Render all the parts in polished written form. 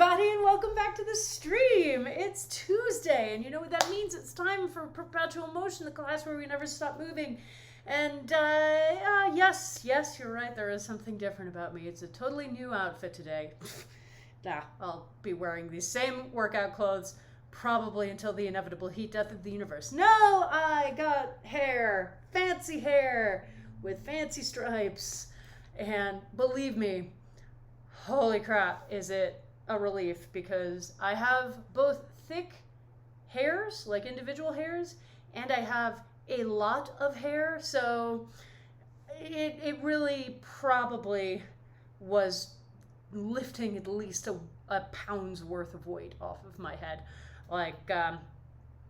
everybody, and welcome back to the stream. It's Tuesday, and you know what that means? It's time for Perpetual Motion, the class where we never stop moving. And yes, you're right, there is something different about me. It's a totally new outfit today. I'll be wearing these same workout clothes probably until the inevitable heat death of the universe. No, I got hair, fancy hair with fancy stripes, and believe me, holy crap, is it a relief, because I have both thick hairs, like individual hairs, and I have a lot of hair, so it really probably was lifting at least a pound's worth of weight off of my head. Like,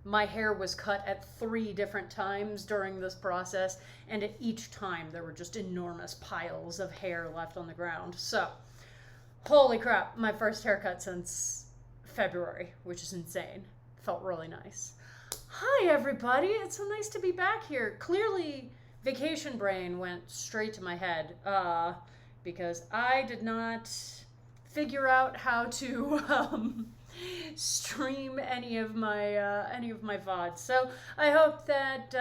my hair was cut at 3 different times during this process, and at each time there were just enormous piles of hair left on the ground. So, holy crap, my first haircut since February, which is insane. Felt really nice. Hi, everybody. It's so nice to be back here. Clearly, vacation brain went straight to my head because I did not figure out how to stream any of my VODs. So I hope that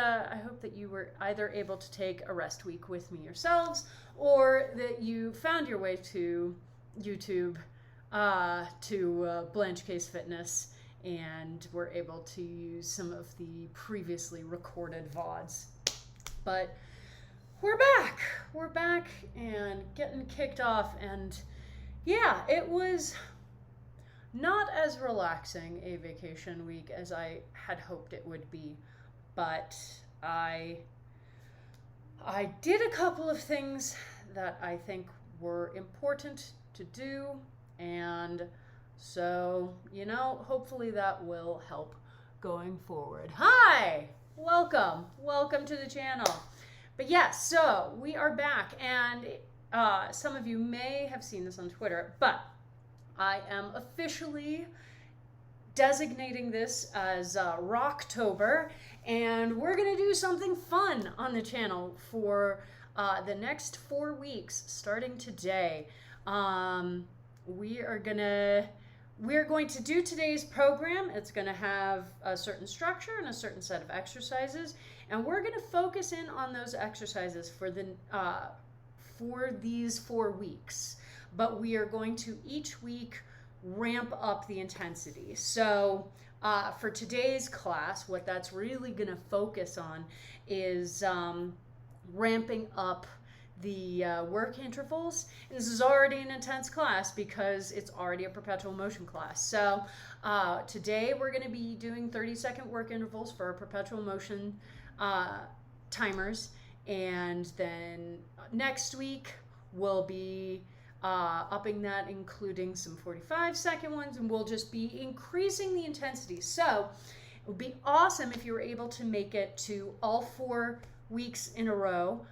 you were either able to take a rest week with me yourselves, or that you found your way to YouTube to Blanche Case Fitness and were able to use some of the previously recorded VODs. But we're back and getting kicked off, and yeah, it was not as relaxing a vacation week as I had hoped it would be, but I did a couple of things that I think were important to do, and so, hopefully that will help going forward. Hi! Welcome to the channel. But yes, so we are back, and some of you may have seen this on Twitter, but I am officially designating this as Rocktober, and we're going to do something fun on the channel for the next 4 weeks, starting today. We're going to do today's program. It's going to have a certain structure and a certain set of exercises, and we're going to focus in on those exercises for these 4 weeks. But we are going to each week ramp up the intensity. So for today's class, what that's really going to focus on is ramping up the work intervals. And this is already an intense class because it's already a perpetual motion class. So today we're going to be doing 30-second work intervals for our perpetual motion timers, and then next week we'll be upping that, including some 45-second ones, and we'll just be increasing the intensity. So it would be awesome if you were able to make it to all 4 weeks in a row,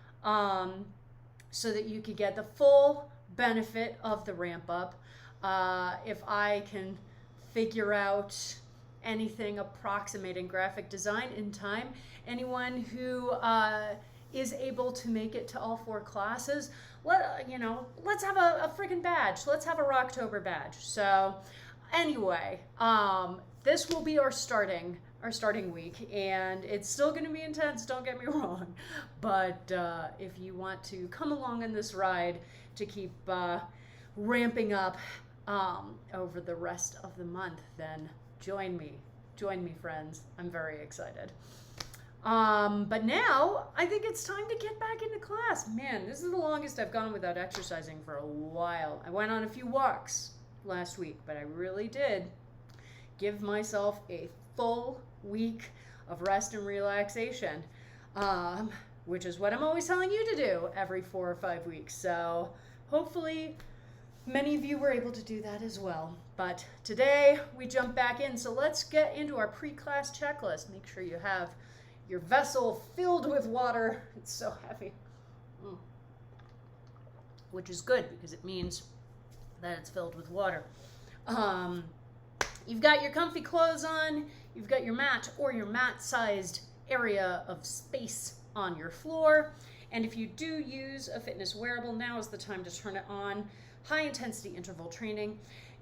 so that you could get the full benefit of the ramp up. If I can figure out anything approximating graphic design in time, anyone who is able to make it to all 4 classes, let's have a freaking badge. Let's have a Rocktober badge. So anyway, this will be our starting week, and it's still going to be intense, don't get me wrong, but if you want to come along on this ride to keep ramping up over the rest of the month, then join me friends. I'm very excited. But now I think it's time to get back into class. Man, this is the longest I've gone without exercising for a while. I went on a few walks last week, but I really did give myself a full week of rest and relaxation, which is what I'm always telling you to do every 4 or 5 weeks. So hopefully many of you were able to do that as well. But today we jump back in. So let's get into our pre-class checklist. Make sure you have your vessel filled with water. It's so heavy, which is good because it means that it's filled with water. You've got your comfy clothes on, you've got your mat or your mat-sized area of space on your floor, and if you do use a fitness wearable, now is the time to turn it on. High intensity interval training.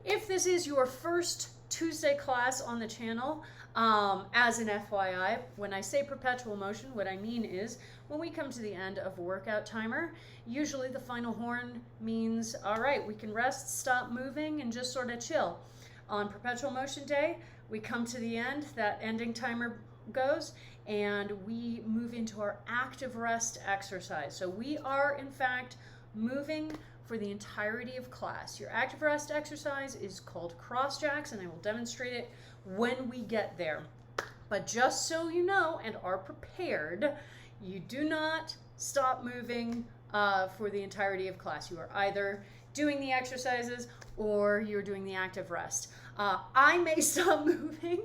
if this is your first Tuesday class on the channel, as an FYI, when I say perpetual motion, what I mean is when we come to the end of a workout timer, usually the final horn means, all right, we can rest, stop moving, and just sort of chill. On perpetual motion day, we come to the end, that ending timer goes, and we move into our active rest exercise. So we are, in fact, moving for the entirety of class. Your active rest exercise is called cross jacks, and I will demonstrate it when we get there. But just so you know and are prepared, you do not stop moving for the entirety of class. You are either doing the exercises or you're doing the active rest. I may stop moving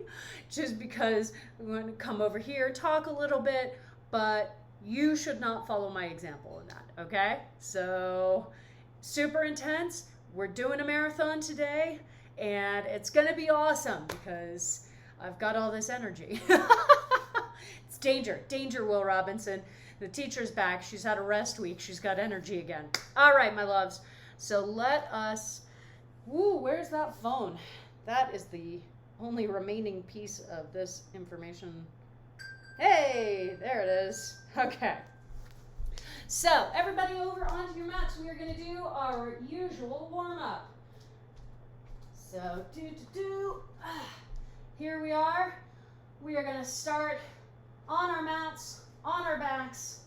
just because I'm going to come over here, talk a little bit, but you should not follow my example in that, okay? So super intense. We're doing a marathon today, and it's going to be awesome because I've got all this energy. It's danger, Will Robinson. The teacher's back. She's had a rest week. She's got energy again. All right, my loves. So let us, where's that phone? That is the only remaining piece of this information. Hey, there it is. Okay. So everybody over onto your mats. We are going to do our usual warm-up. So here we are. We are going to start on our mats, on our backs,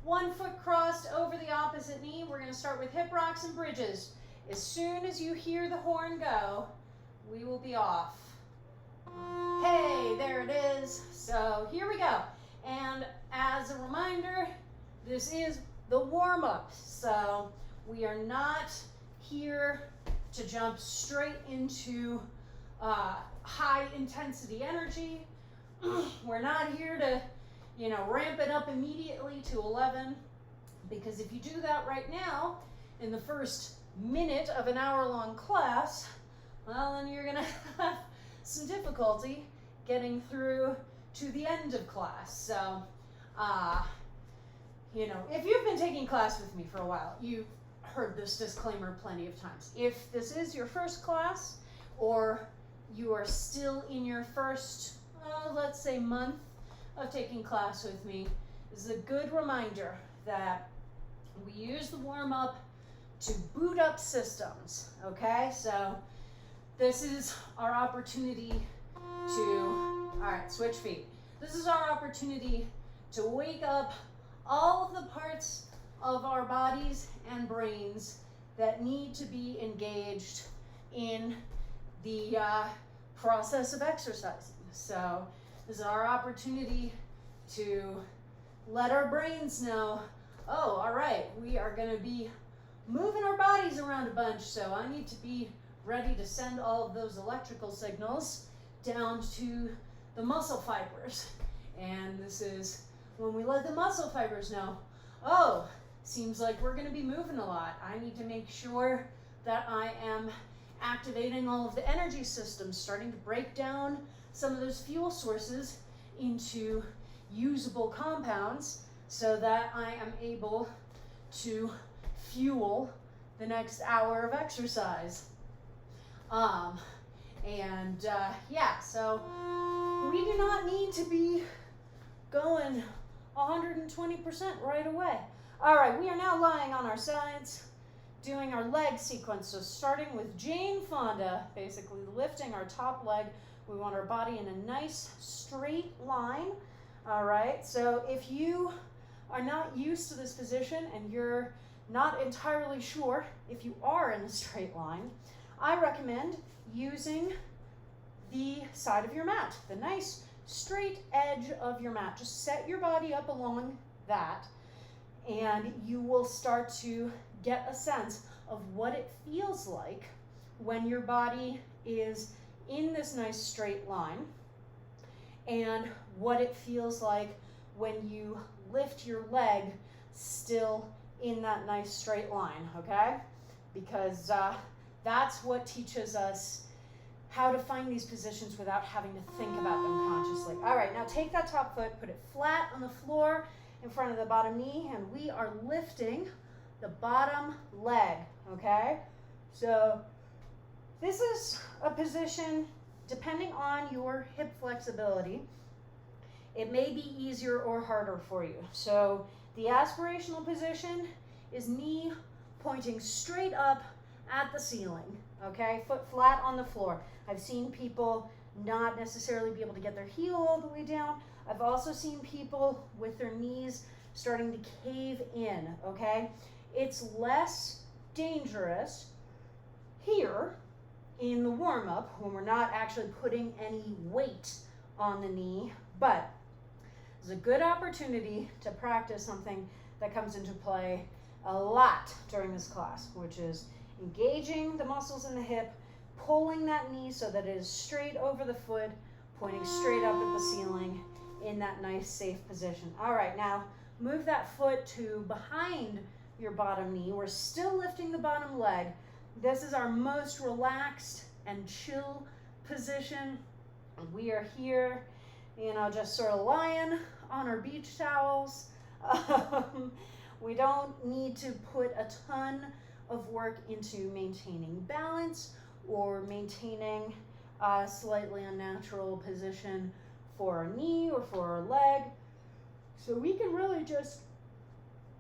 1 foot crossed over the opposite knee. We're going to start with hip rocks and bridges. As soon as you hear the horn go, we will be off. Hey, there it is. So here we go. And as a reminder, this is the warm-up. So we are not here to jump straight into high intensity energy. We're not here to, ramp it up immediately to 11, because if you do that right now in the first minute of an hour-long class, well, then you're gonna have some difficulty getting through to the end of class. So, if you've been taking class with me for a while, you've heard this disclaimer plenty of times. If this is your first class, or you are still in your first, let's say, month of taking class with me, this is a good reminder that we use the warm-up to boot up systems, okay? So this is our opportunity to, all right, switch feet. This is our opportunity to wake up all of the parts of our bodies and brains that need to be engaged in the process of exercising. So this is our opportunity to let our brains know, oh, all right, we are going to be moving our bodies around a bunch, so I need to be ready to send all of those electrical signals down to the muscle fibers. And this is when we let the muscle fibers know, oh, seems like we're going to be moving a lot. I need to make sure that I am activating all of the energy systems, starting to break down some of those fuel sources into usable compounds so that I am able to fuel the next hour of exercise. So we do not need to be going 120% right away. All right, we are now lying on our sides, doing our leg sequence. So starting with Jane Fonda, basically lifting our top leg. We want our body in a nice straight line. All right, so if you are not used to this position and you're not entirely sure if you are in a straight line, I recommend using the side of your mat, the nice straight edge of your mat. Just set your body up along that, and you will start to get a sense of what it feels like when your body is in this nice straight line, and what it feels like when you lift your leg still in that nice straight line, okay? Because that's what teaches us how to find these positions without having to think about them consciously. All right, now take that top foot, put it flat on the floor in front of the bottom knee, and we are lifting the bottom leg, okay? So This is a position, depending on your hip flexibility, it may be easier or harder for you. So the aspirational position is knee pointing straight up at the ceiling, okay? Foot flat on the floor. I've seen people not necessarily be able to get their heel all the way down. I've also seen people with their knees starting to cave in, okay? It's less dangerous here in the warm-up when we're not actually putting any weight on the knee, but it's a good opportunity to practice something that comes into play a lot during this class, which is engaging the muscles in the hip, pulling that knee so that it is straight over the foot, pointing straight up at the ceiling in that nice safe position. All right, now move that foot to behind your bottom knee. We're still lifting the bottom leg. This is our most relaxed and chill position. We are here, just sort of lying on our beach towels. We don't need to put a ton of work into maintaining balance or maintaining a slightly unnatural position for our knee or for our leg. So we can really just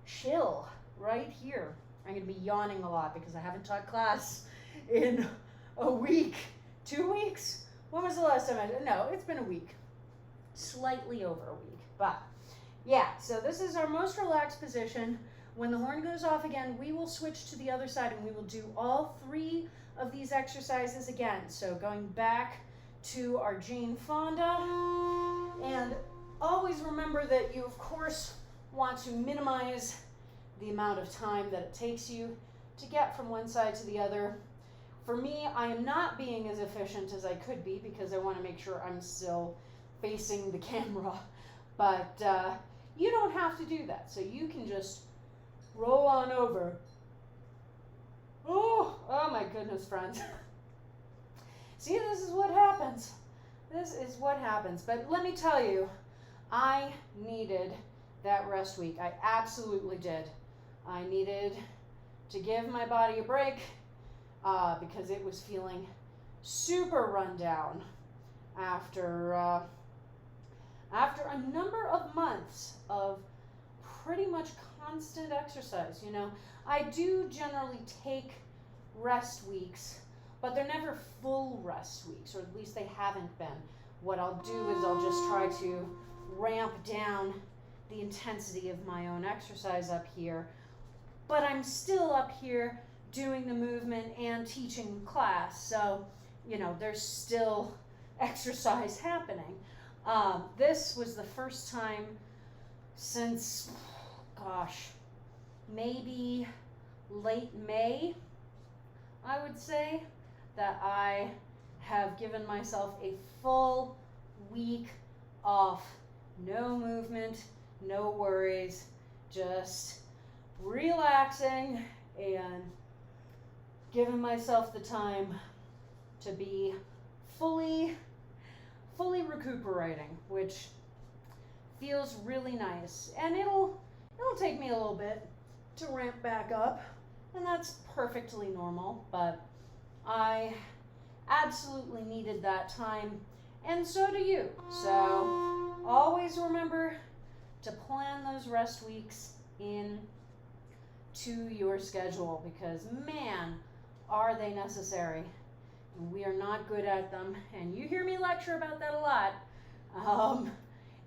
chill right here. I'm going to be yawning a lot because I haven't taught class in a week. 2 weeks? When was the last time no, it's been a week. Slightly over a week. But yeah, so this is our most relaxed position. When the horn goes off again, we will switch to the other side and we will do all 3 of these exercises again. So going back to our Jane Fonda, and always remember that you of course want to minimize the amount of time that it takes you to get from one side to the other. For me, I am not being as efficient as I could be because I want to make sure I'm still facing the camera, but you don't have to do that. So you can just roll on over. Oh my goodness, friends. See, this is what happens. This is what happens. But let me tell you, I needed that rest week. I absolutely did. I needed to give my body a break because it was feeling super run down after a number of months of pretty much constant exercise. I do generally take rest weeks, but they're never full rest weeks, or at least they haven't been. What I'll do is I'll just try to ramp down the intensity of my own exercise up here, but I'm still up here doing the movement and teaching class, so there's still exercise happening. This was the first time since, maybe late May, I would say, that I have given myself a full week off. No movement, no worries, just relaxing and giving myself the time to be fully recuperating, which feels really nice. And it'll take me a little bit to ramp back up, and that's perfectly normal, but I absolutely needed that time, and so do you. So always remember to plan those rest weeks in to your schedule, because man, are they necessary. We are not good at them, and you hear me lecture about that a lot,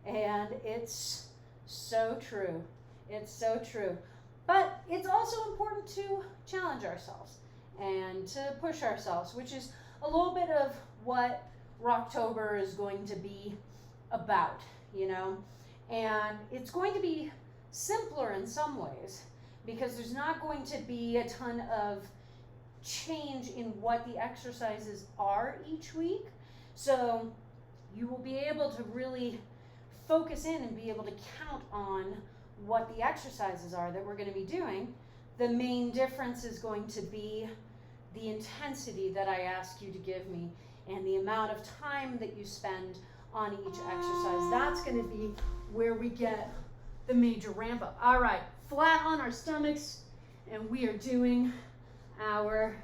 and it's so true. It's so true. But it's also important to challenge ourselves and to push ourselves, which is a little bit of what Rocktober is going to be about, and it's going to be simpler in some ways because there's not going to be a ton of change in what the exercises are each week. So you will be able to really focus in and be able to count on what the exercises are that we're going to be doing. The main difference is going to be the intensity that I ask you to give me and the amount of time that you spend on each exercise. That's going to be where we get the major ramp up. All right, flat on our stomachs, and we are doing our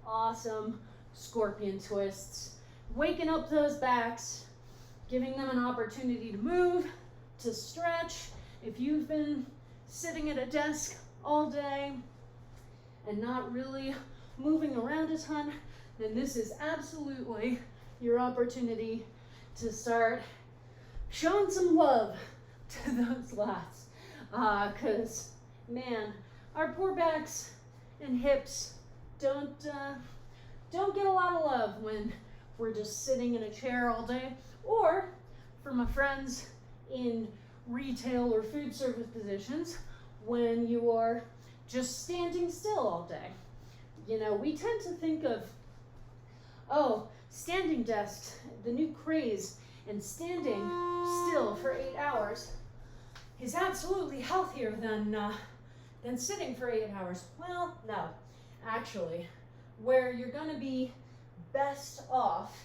awesome scorpion twists, waking up those backs, giving them an opportunity to move, to stretch. If you've been sitting at a desk all day and not really moving around a ton, then this is absolutely your opportunity to start showing some love to those lats. Because, man, our poor backs and hips don't get a lot of love when we're just sitting in a chair all day, or for my friends in retail or food service positions, when you are just standing still all day. You know, we tend to think of, oh, standing desks, the new craze, and standing still for 8 hours is absolutely healthier than sitting for 8 hours. Well, no, actually, where you're going to be best off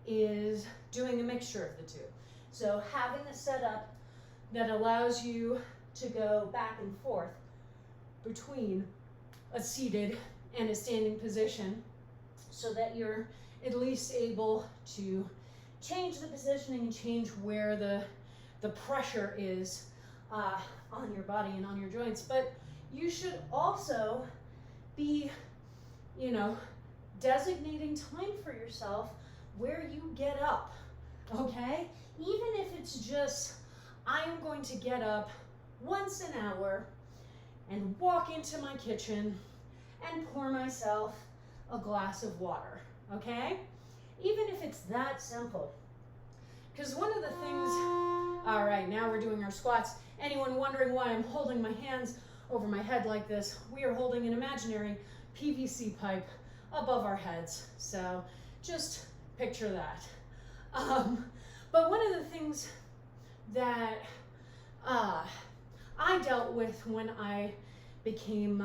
is doing a mixture of the two. So having a setup that allows you to go back and forth between a seated and a standing position, so that you're at least able to change the positioning and change where the pressure is on your body and on your joints. But you should also be, you know, designating time for yourself where you get up, okay? Even if it's just, I am going to get up once an hour and walk into my kitchen and pour myself a glass of water, okay? Even if it's that simple. Because one of the things, all right, now we're doing our squats. Anyone wondering why I'm holding my hands over my head like this? We are holding an imaginary PVC pipe above our heads. So just picture that. But one of the things that I dealt with when I became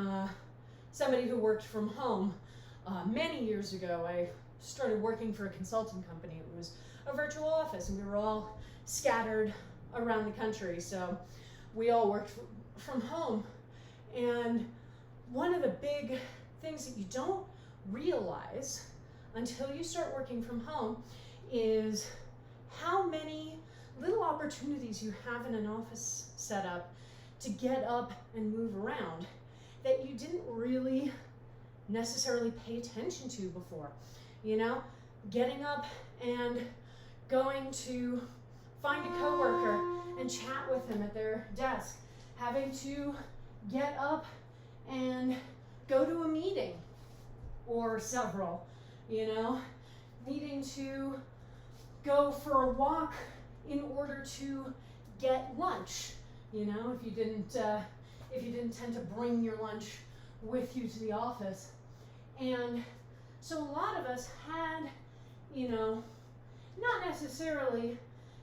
somebody who worked from home many years ago, I started working for a consulting company. It was a virtual office, and we were all scattered around the country, so we all worked from home. And one of the big things that you don't realize until you start working from home is how many little opportunities you have in an office setup to get up and move around that you didn't really necessarily pay attention to before. You know, getting up and going to find a coworker and chat with them at their desk, having to get up and go to a meeting or several, you know, needing to go for a walk in order to get lunch, you know, if you didn't tend to bring your lunch with you to the office. And so a lot of us had, you know, not necessarily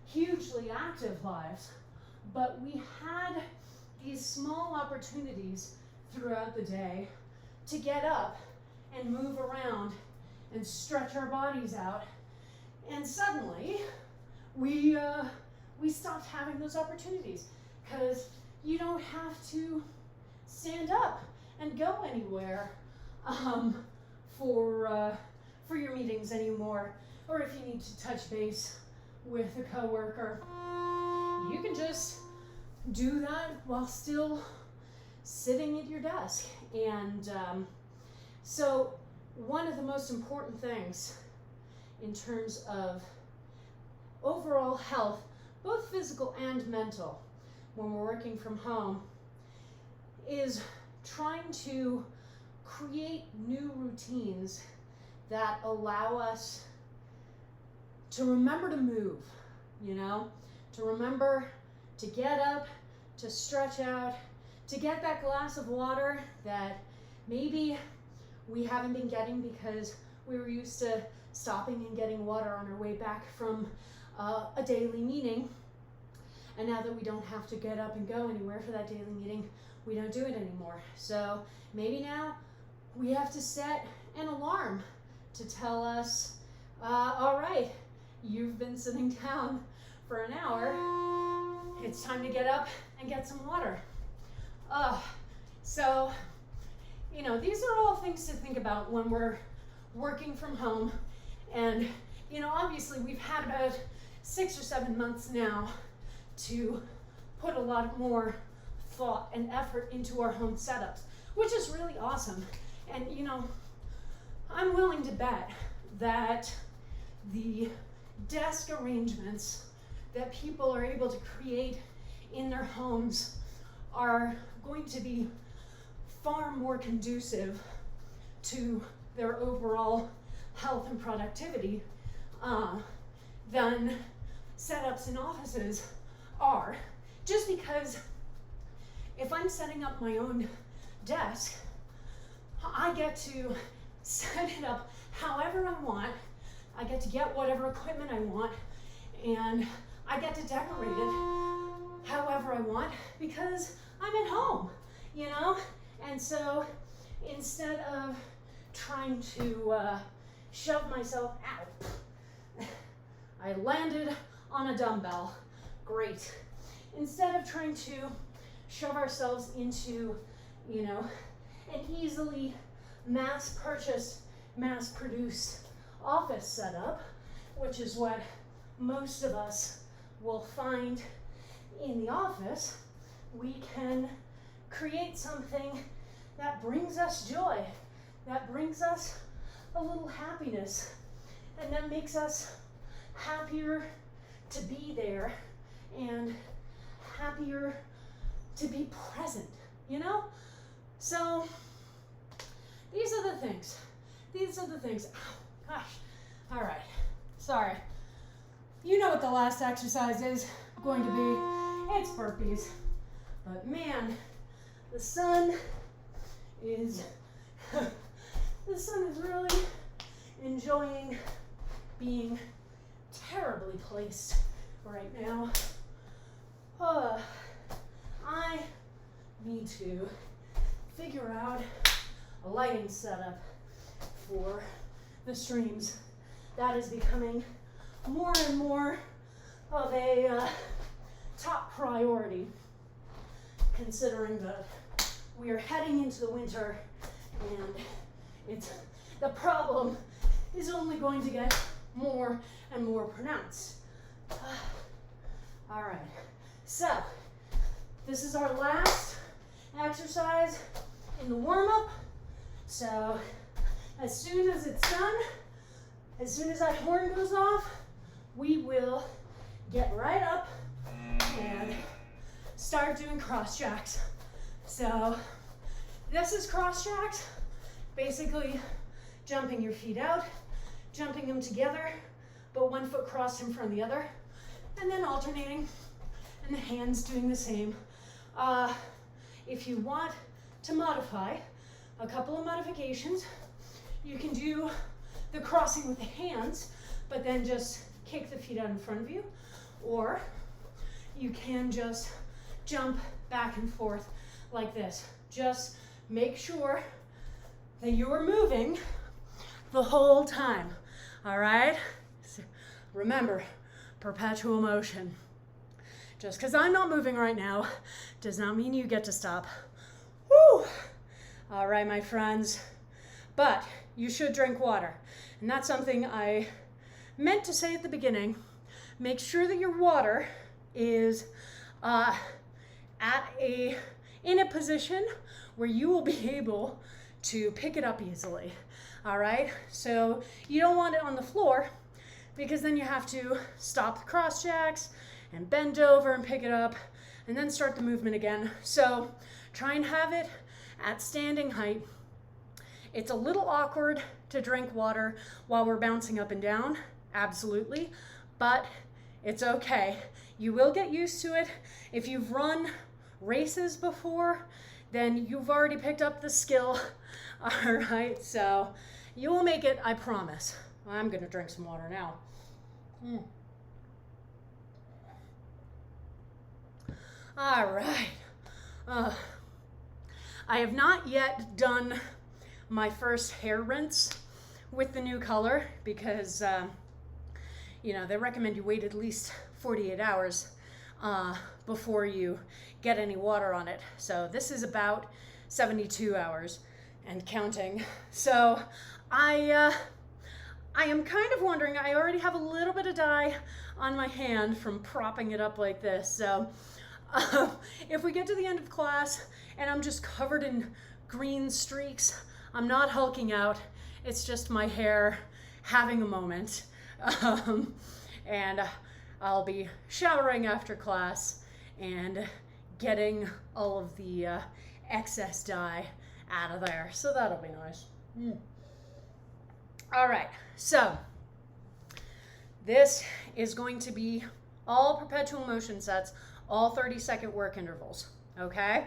hugely active lives, but we had these small opportunities throughout the day to get up and move around and stretch our bodies out. And suddenly we stopped having those opportunities, because you don't have to stand up and go anywhere for your meetings anymore, or if you need to touch base with a coworker, you can just do that while still sitting at your desk. And so one of the most important things in terms of overall health, both physical and mental, when we're working from home, is trying to create new routines that allow us to remember to move, you know, to remember to get up, to stretch out, to get that glass of water that maybe we haven't been getting because we were used to stopping and getting water on our way back from a daily meeting. And now that we don't have to get up and go anywhere for that daily meeting, we don't do it anymore. So maybe now we have to set an alarm to tell us, all right, you've been sitting down for an hour. It's time to get up and get some water. So, you know, these are all things to think about when we're working from home. And, you know, obviously we've had about 6 or 7 months now to put a lot more thought and effort into our home setups, which is really awesome. And, you know, I'm willing to bet that the desk arrangements that people are able to create in their homes are going to be far more conducive to their overall health and productivity than setups in offices are. Just because if I'm setting up my own desk, I get to set it up however I want. I get to get whatever equipment I want, and I get to decorate it however I want because I'm at home, you know? And so instead of trying to shove myself out, I landed on a dumbbell. Great. Instead of trying to shove ourselves into, you know, an easily mass-purchased, mass-produced office setup, which is what most of us will find in the office, we can create something that brings us joy, that brings us a little happiness, and that makes us happier to be there and happier to be present, you know? So these are the things. These are the things. Oh, gosh. All right. Sorry. You know what the last exercise is going to be. It's burpees. But man, the sun is really enjoying being terribly placed right now. I need to figure out a lighting setup for the streams. That is becoming more and more of a top priority, considering that we are heading into the winter and the problem is only going to get more and more pronounced. All right, so this is our last exercise in the warm-up. So as soon as it's done, as soon as that horn goes off, we will get right up and start doing cross jacks. So this is cross jacks, basically jumping your feet out, jumping them together, but one foot crossed in front of the other, and then alternating, and the hands doing the same. If you want to modify, a couple of modifications, you can do the crossing with the hands, but then just kick the feet out in front of you, or you can just jump back and forth like this. Just make sure that you're moving the whole time, all right? So remember, perpetual motion. Just because I'm not moving right now does not mean you get to stop. Woo! All right, my friends. But you should drink water. And that's something I meant to say at the beginning. Make sure that your water is in a position where you will be able to pick it up easily. All right? So you don't want it on the floor because then you have to stop the cross jacks and bend over and pick it up and then start the movement again. So try and have it at standing height. It's a little awkward to drink water while we're bouncing up and down, absolutely, but it's okay. You will get used to it. If you've run races before, then you've already picked up the skill, all right? So you will make it, I promise. I'm gonna drink some water now. All right. I have not yet done my first hair rinse with the new color because, you know, they recommend you wait at least 48 hours before you get any water on it. So this is about 72 hours and counting. So I am kind of wondering, I already have a little bit of dye on my hand from propping it up like this. So if we get to the end of class and I'm just covered in green streaks, I'm not hulking out. It's just my hair having a moment. And I'll be showering after class and getting all of the excess dye out of there. So that'll be nice. All right, so this is going to be all perpetual motion sets, all 30-second work intervals, okay?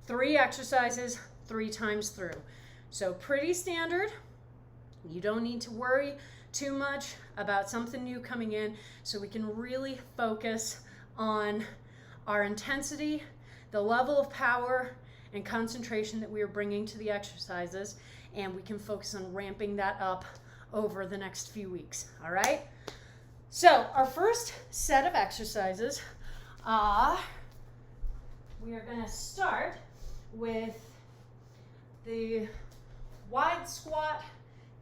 3 exercises, 3 times through. So pretty standard. You don't need to worry too much about something new coming in, so we can really focus on our intensity, the level of power and concentration that we are bringing to the exercises, and we can focus on ramping that up over the next few weeks, all right? So our first set of exercises, we are gonna start with the wide squat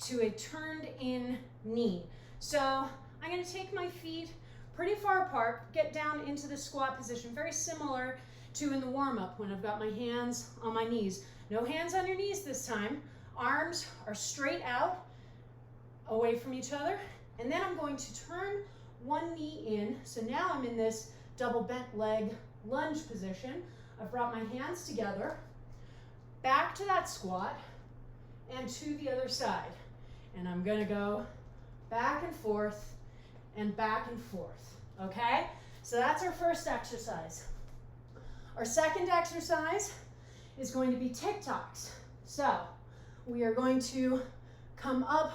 to a turned in knee. So I'm gonna take my feet pretty far apart, get down into the squat position, very similar to in the warm-up when I've got my hands on my knees. No hands on your knees this time. Arms are straight out, away from each other. And then I'm going to turn one knee in. So now I'm in this double bent leg lunge position. I've brought my hands together, back to that squat, and to the other side. And I'm gonna go back and forth, okay? So that's our first exercise. Our second exercise is going to be TikToks. So we are going to come up,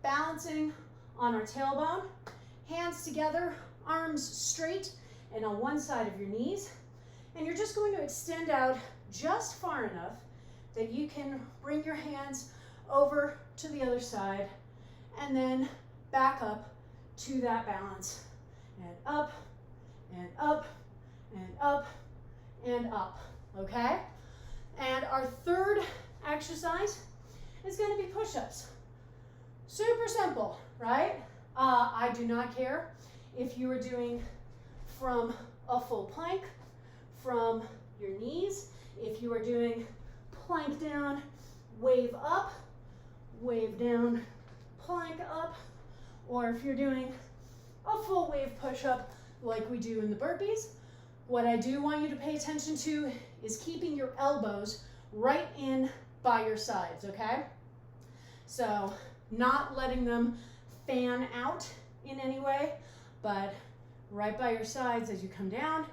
balancing on our tailbone, hands together, arms straight and on one side of your knees. And you're just going to extend out just far enough that you can bring your hands over to the other side and then back up to that balance. And up, and up, and up, and up, okay? And our third exercise is going to be push-ups. Super simple, right? I do not care if you are doing from a full plank, from your knees, if you are doing plank down, wave up, wave down, plank up, or if you're doing a full wave push-up like we do in the burpees. What I do want you to pay attention to is keeping your elbows right in by your sides, okay? So not letting them fan out in any way, but right by your sides as you come down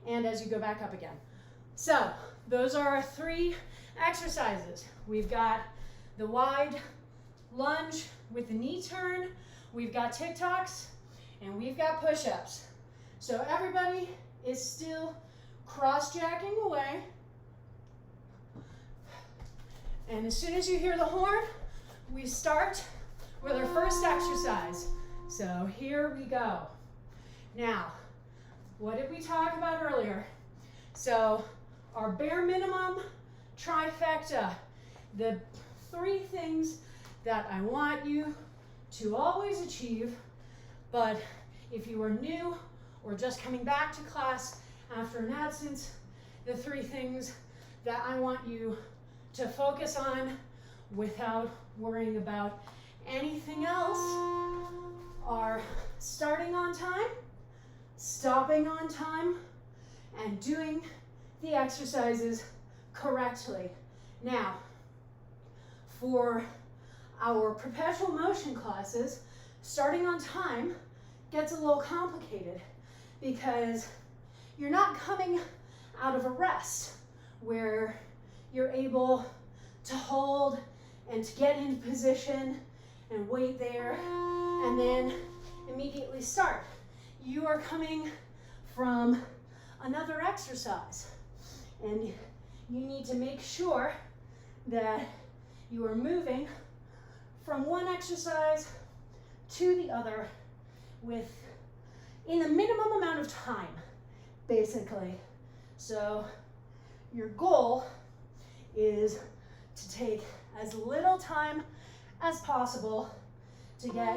and as you go back up again. So those are our 3 exercises. We've got the wide lunge with the knee turn, we've got TikToks, and we've got push-ups. So everybody is still cross-jacking away. And as soon as you hear the horn, we start with our first exercise. So here we go. Now, what did we talk about earlier? So our bare minimum trifecta, the 3 things that I want you to always achieve, but if you are new or just coming back to class after an absence, the 3 things that I want you to focus on without worrying about anything else are starting on time, stopping on time, and doing the exercises correctly. Now, for our perpetual motion classes, starting on time gets a little complicated because you're not coming out of a rest where you're able to hold and to get in position and wait there and then immediately start. You are coming from another exercise and you need to make sure that you are moving from one exercise to the other in a minimum amount of time, basically. So your goal is to take as little time as possible to get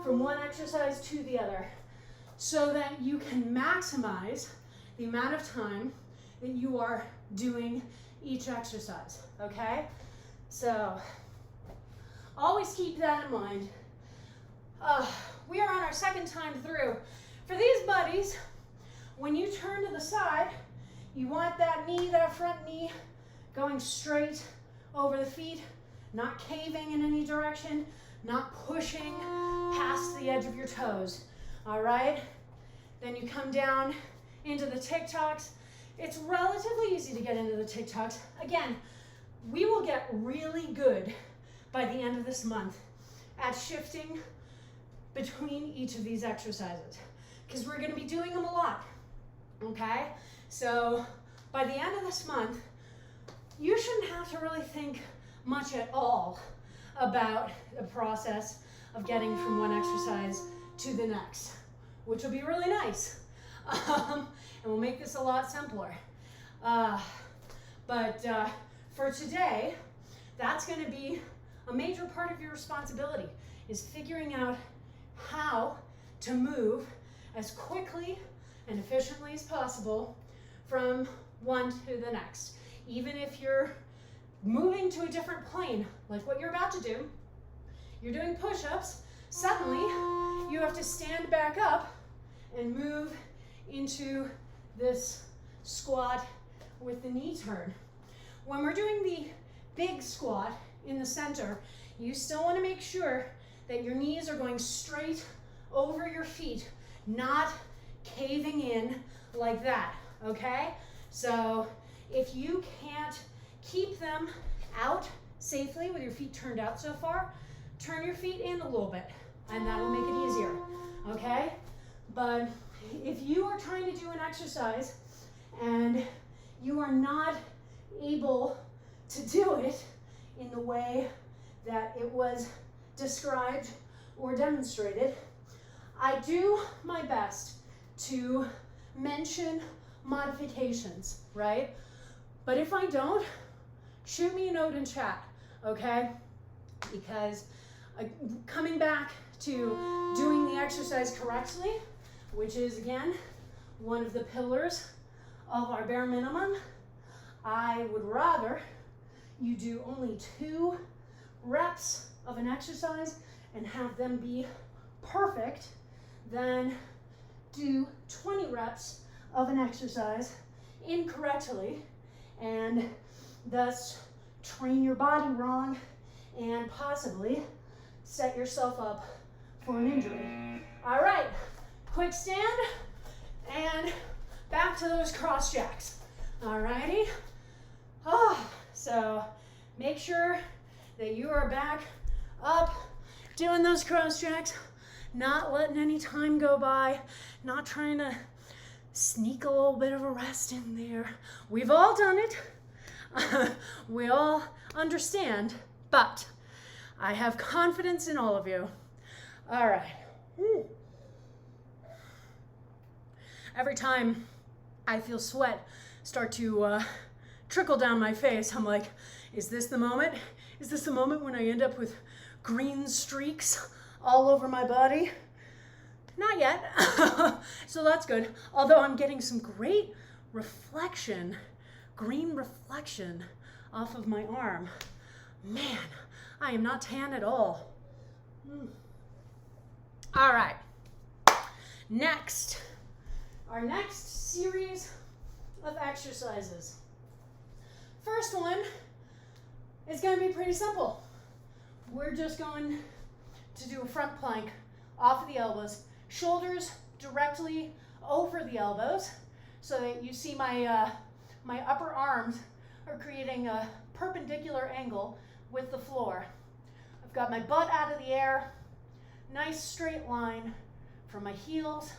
from one exercise to the other so that you can maximize the amount of time that you are doing each exercise, okay? So always keep that in mind. We are on our second time through. For these buddies, when you turn to the side, you want that knee, that front knee, going straight over the feet, not caving in any direction, not pushing past the edge of your toes, all right? Then you come down into the TikToks. It's relatively easy to get into the TikToks. Again, we will get really good by the end of this month at shifting between each of these exercises because we're going to be doing them a lot, okay? So by the end of this month, you shouldn't have to really think much at all about the process of getting from one exercise to the next, which will be really nice. And we'll make this a lot simpler. But for today, that's going to be a major part of your responsibility, is figuring out how to move as quickly and efficiently as possible from one to the next. Even if you're moving to a different plane, like what you're about to do, you're doing push-ups, suddenly you have to stand back up and move into this squat with the knee turn. When we're doing the big squat in the center, you still want to make sure that your knees are going straight over your feet, not caving in like that, okay? So if you can't keep them out safely with your feet turned out so far, turn your feet in a little bit and that'll make it easier, okay? But if you are trying to do an exercise and you are not able to do it in the way that it was described or demonstrated, I do my best to mention modifications, right? But if I don't, shoot me a note in chat, okay? Because coming back to doing the exercise correctly, which is again one of the pillars of our bare minimum, I would rather you do only 2 reps of an exercise and have them be perfect than do 20 reps of an exercise incorrectly and thus train your body wrong and possibly set yourself up for an injury. All right, quick stand and back to those cross jacks. All righty. So make sure that you are back up doing those cross jacks, not letting any time go by, not trying to sneak a little bit of a rest in there. We've all done it. We all understand, but I have confidence in all of you. All right. Every time I feel sweat start to trickle down my face, I'm like, is this the moment? Is this the moment when I end up with green streaks all over my body? Not yet. So that's good. Although I'm getting some great reflection, green reflection off of my arm. Man, I am not tan at all. All right. Next, our next series of exercises. First one is going to be pretty simple. We're just going to do a front plank off of the elbows, shoulders directly over the elbows so that you see my my upper arms are creating a perpendicular angle with the floor. I've got my butt out of the air, nice straight line from my heels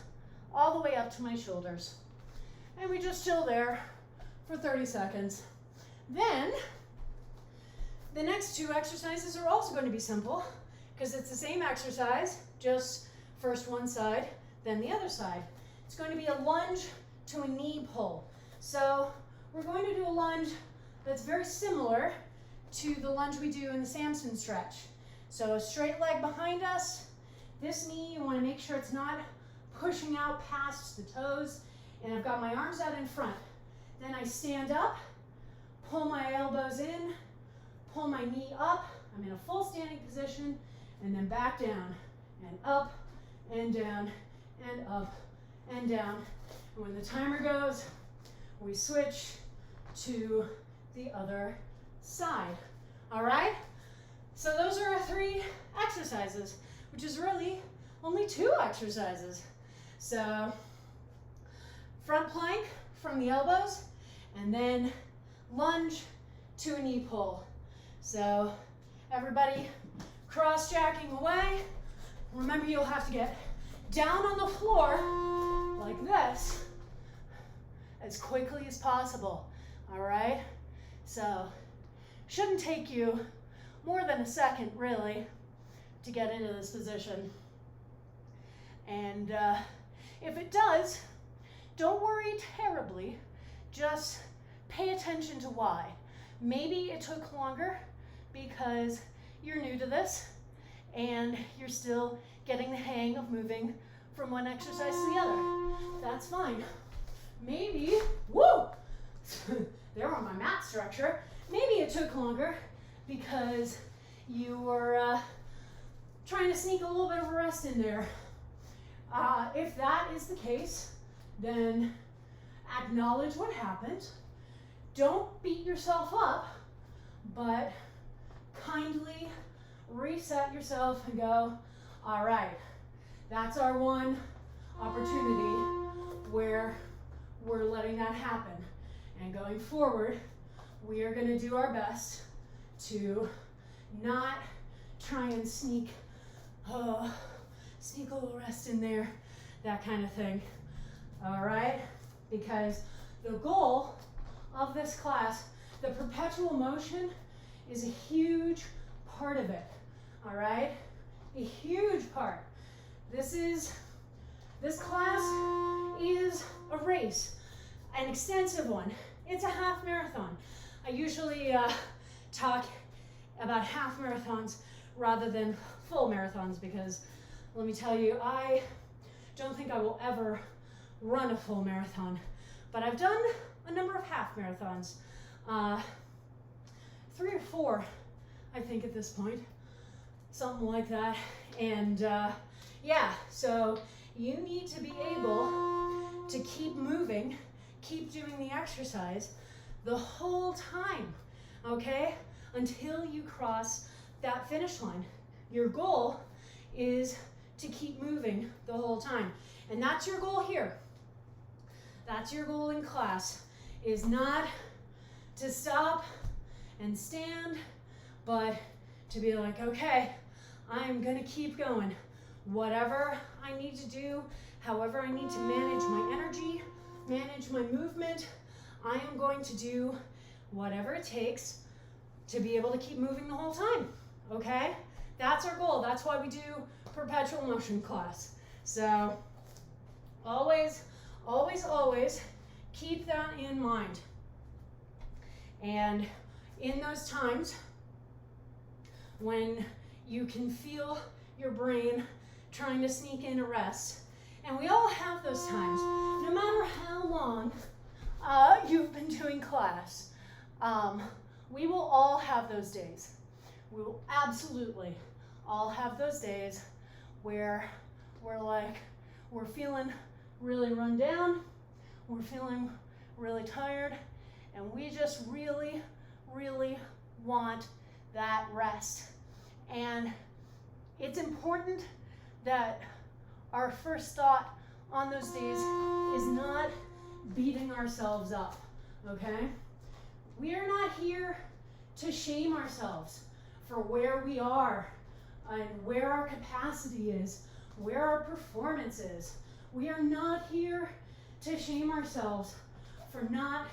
all the way up to my shoulders. And we just chill there for 30 seconds. Then, the next 2 exercises are also going to be simple because it's the same exercise, just first one side, then the other side. It's going to be a lunge to a knee pull. So we're going to do a lunge that's very similar to the lunge we do in the Samson stretch. So straight leg behind us. This knee, you want to make sure it's not pushing out past the toes. And I've got my arms out in front. Then I stand up, pull my elbows in, pull my knee up. I'm in a full standing position, and then back down, and up, and down, and up, and down. And when the timer goes, we switch to the other side. All right? So those are our 3 exercises, which is really only 2 exercises. So front plank from the elbows, and then lunge to a knee pull. So everybody cross-jacking away. Remember, you'll have to get down on the floor like this as quickly as possible, all right? So shouldn't take you more than a second, really, to get into this position. And if it does, don't worry terribly, just pay attention to why. Maybe it took longer because you're new to this and you're still getting the hang of moving from one exercise to the other. That's fine. Maybe, woo, there on my mat structure, maybe it took longer because you were trying to sneak a little bit of a rest in there. If that is the case, then acknowledge what happened. Don't beat yourself up, but kindly reset yourself and go, all right, that's our one opportunity where we're letting that happen. And going forward, we are going to do our best to not try and sneak a little rest in there, that kind of thing. All right? Because the goal of this class, the perpetual motion, is a huge part of it. All right? A huge part. This class is a race, an extensive one. It's a half marathon. I usually talk about half marathons rather than full marathons because, let me tell you, I don't think I will ever run a full marathon, but I've done a number of half marathons, 3 or 4, I think at this point, something like that. And yeah, so you need to be able to keep moving, keep doing the exercise the whole time, okay, until you cross that finish line. Your goal is to keep moving the whole time. And that's your goal here. That's your goal in class, is not to stop and stand, but to be like, okay, I'm gonna keep going. Whatever I need to do, however I need to manage my energy, manage my movement, I am going to do whatever it takes to be able to keep moving the whole time, okay? That's our goal. That's why we do perpetual motion class. So always, always, always keep that in mind. And in those times when you can feel your brain trying to sneak in a rest, and we all have those times, no matter how long you've been doing class, we will all have those days. We will absolutely all have those days where we're feeling really run down, we're feeling really tired, and we just really, really want that rest. And it's important that our first thought on those days is not beating ourselves up, okay? We are not here to shame ourselves for where we are and where our capacity is, where our performance is. We are not here to shame ourselves for not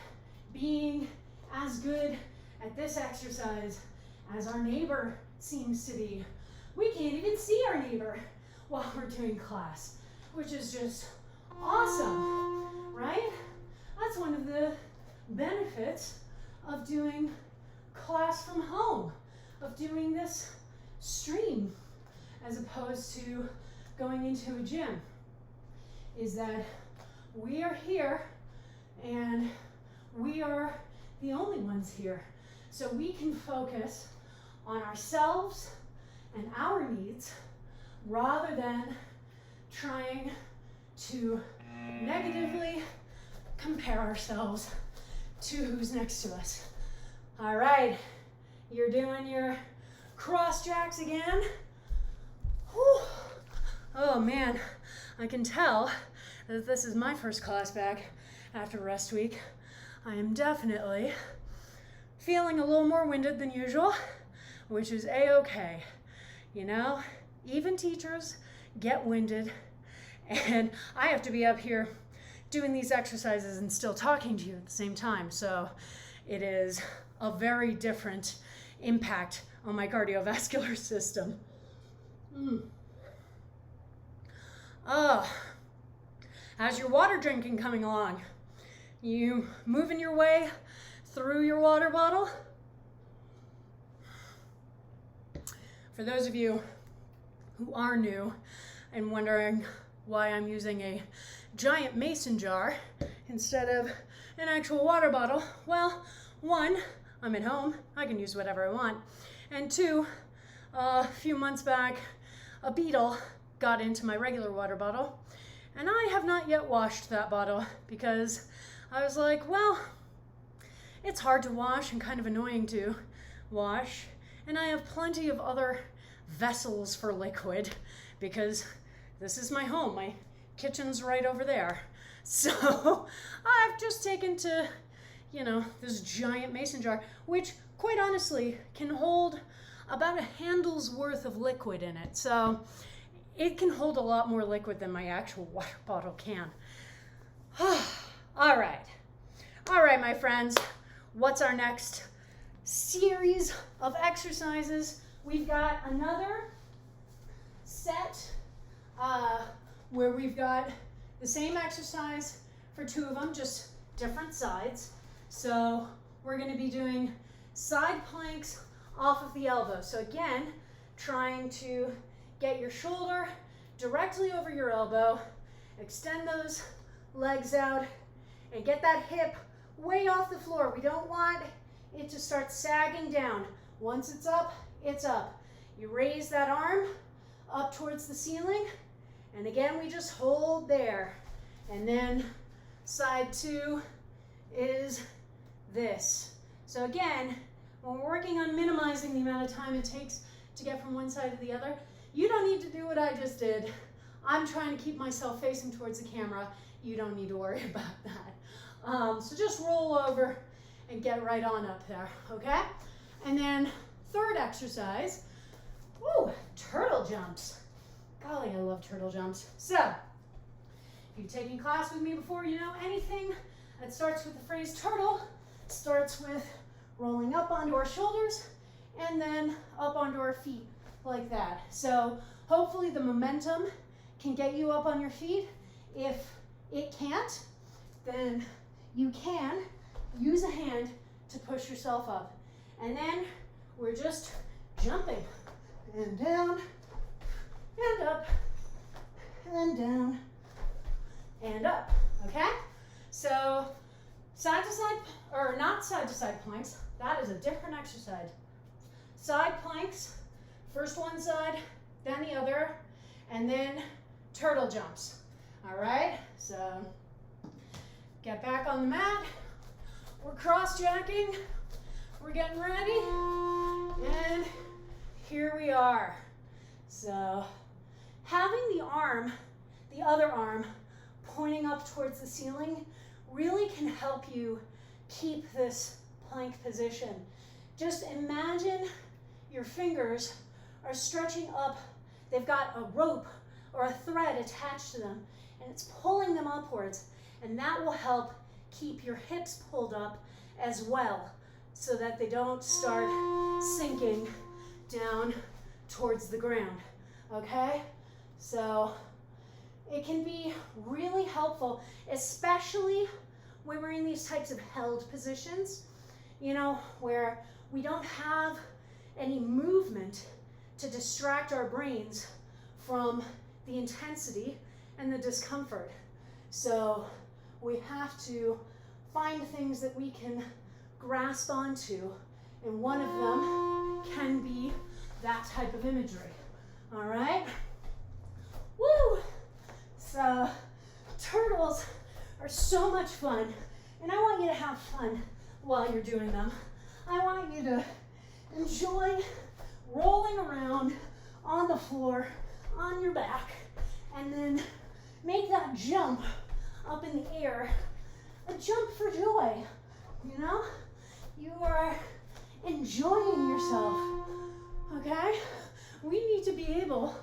being as good at this exercise as our neighbor seems to be. We can't even see our neighbor while we're doing class, which is just awesome, right? That's one of the benefits of doing class from home, of doing this stream as opposed to going into a gym is that we are here and we are the only ones here. So we can focus on ourselves and our needs rather than trying to negatively compare ourselves to who's next to us. All right, you're doing your cross jacks again. Whew. Oh man, I can tell that this is my first class back after rest week. I am definitely feeling a little more winded than usual, which is a-okay. You know, even teachers get winded, and I have to be up here doing these exercises and still talking to you at the same time. So it is a very different impact on my cardiovascular system. How's your water drinking coming along? You moving your way through your water bottle? For those of you who are new and wondering why I'm using a giant mason jar instead of an actual water bottle, well, one, I'm at home, I can use whatever I want, and two, a few months back, a beetle got into my regular water bottle, and I have not yet washed that bottle because I was like, well, it's hard to wash and kind of annoying to wash, and I have plenty of other vessels for liquid because this is my home. My kitchen's right over there. So I've just taken to, this giant mason jar, which quite honestly can hold about a handle's worth of liquid in it. So it can hold a lot more liquid than my actual water bottle can. All right, my friends, what's our next series of exercises? We've got another set where we've got the same exercise for two of them, just different sides. So we're going to be doing side planks off of the elbow. So again, trying to get your shoulder directly over your elbow, extend those legs out, and get that hip way off the floor. We don't want it to start sagging down. Once it's up, it's up. You raise that arm up towards the ceiling, and again, we just hold there. And then side two is this. So again, when we're working on minimizing the amount of time it takes to get from one side to the other, you don't need to do what I just did. I'm trying to keep myself facing towards the camera. You don't need to worry about that. So just roll over and get right on up there, okay? And then third exercise, turtle jumps. Golly, I love turtle jumps. So, if you've taken class with me before, you know anything that starts with the phrase turtle starts with rolling up onto our shoulders and then up onto our feet like that. So hopefully the momentum can get you up on your feet. If it can't, then you can use a hand to push yourself up. And then we're just jumping and down and up and down and up, okay? So side to side, or not side to side planks, that is a different exercise. Side planks, first one side, then the other, and then turtle jumps, all right? So get back on the mat, we're cross-jacking, we're getting ready, and here we are. So having the other arm pointing up towards the ceiling really can help you keep this plank position. Just imagine your fingers are stretching up. They've got a rope or a thread attached to them, and it's pulling them upwards, and that will help keep your hips pulled up as well so that they don't start sinking down towards the ground, okay? So it can be really helpful, especially when we're in these types of held positions, where we don't have any movement to distract our brains from the intensity and the discomfort. So we have to find things that we can grasp onto, and one of them can be that type of imagery. All right? Woo! So turtles are so much fun, and I want you to have fun while you're doing them. I want you to enjoy rolling around on the floor, on your back, and then make that jump up in the air, a jump for joy, you know? You are enjoying yourself, okay? We need to be able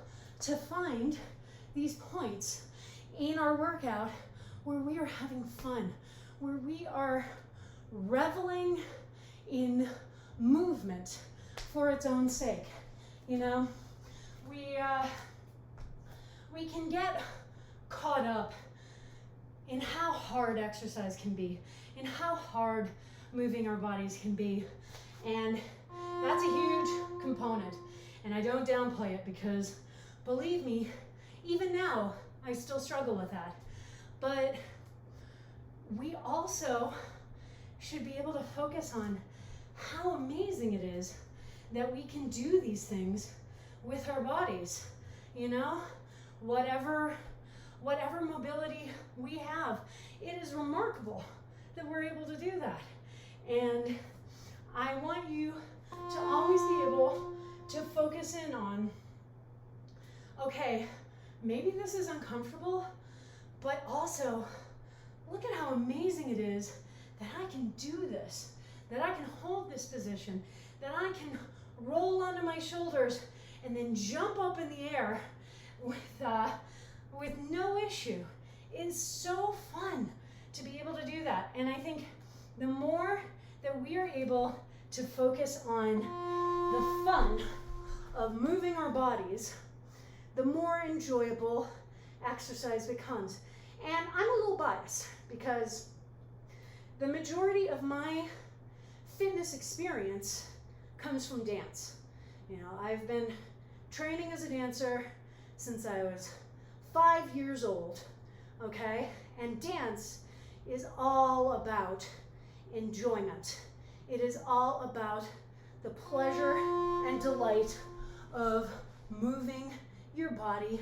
to find these points in our workout where we are having fun, where we are reveling in movement for its own sake. You know, we can get caught up in how hard exercise can be, in how hard moving our bodies can be, and that's a huge component. And I don't downplay it, because believe me, even now I still struggle with that. But we also should be able to focus on how amazing it is that we can do these things with our bodies. You know, whatever mobility we have, it is remarkable that we're able to do that. And I want you to always be able to focus in on, okay, maybe this is uncomfortable, but also look at how amazing it is that I can do this, that I can hold this position, that I can roll onto my shoulders and then jump up in the air with no issue. It's so fun to be able to do that. And I think the more that we are able to focus on the fun of moving our bodies, the more enjoyable exercise becomes. And I'm a little biased, because the majority of my fitness experience comes from dance. You know, I've been training as a dancer since I was 5 years old, okay? And dance is all about enjoyment. It is all about the pleasure and delight of moving your body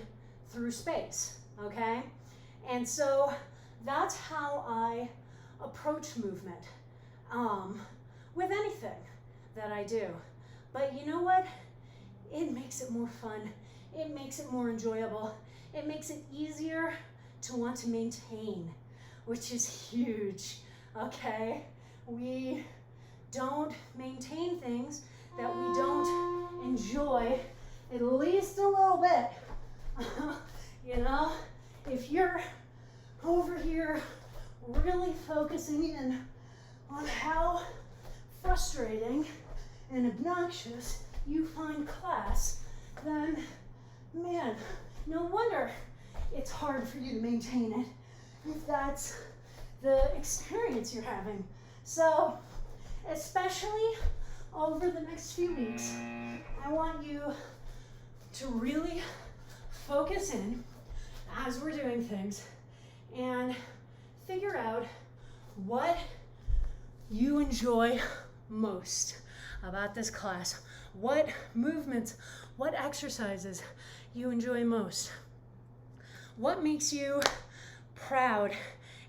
through space, okay? And so that's how I approach movement with anything that I do. But you know what? It makes it more fun. It makes it more enjoyable. It makes it easier to want to maintain, which is huge, okay? We don't maintain things that we don't enjoy at least a little bit. You know, if you're over here really focusing in on how frustrating and obnoxious you find class, then man, no wonder it's hard for you to maintain it if that's the experience you're having. So, especially over the next few weeks, I want you to really focus in as we're doing things and figure out what you enjoy most about this class. What movements, what exercises you enjoy most. What makes you proud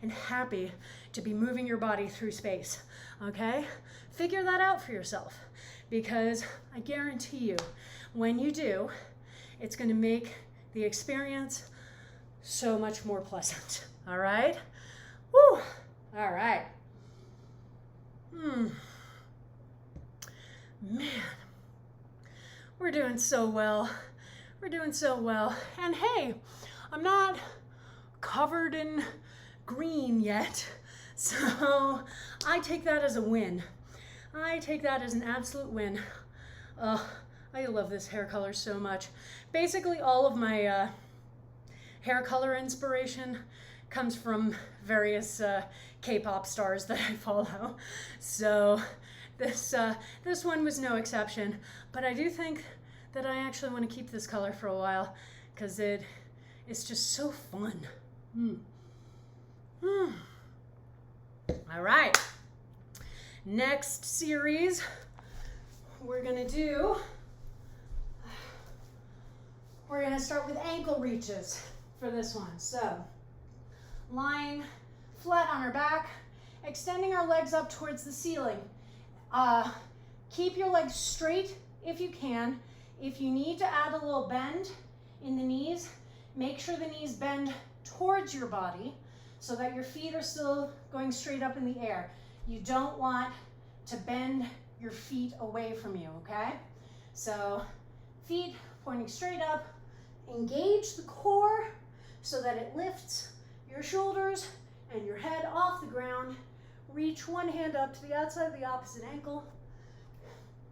and happy to be moving your body through space, okay? Figure that out for yourself, because I guarantee you, when you do, it's gonna make the experience so much more pleasant, all right? Woo, all right. Man, we're doing so well. We're doing so well. And hey, I'm not covered in green yet, so I take that as a win. I take that as an absolute win. I love this hair color so much. Basically, all of my hair color inspiration comes from various K-pop stars that I follow. So this one was no exception. But I do think that I actually want to keep this color for a while because it's just so fun. All right. Next series, we're going to start with ankle reaches for this one. So, lying flat on our back, extending our legs up towards the ceiling. Keep your legs straight if you can. If you need to add a little bend in the knees, make sure the knees bend towards your body so that your feet are still going straight up in the air. You don't want to bend your feet away from you, okay? So feet pointing straight up, engage the core so that it lifts your shoulders and your head off the ground. Reach one hand up to the outside of the opposite ankle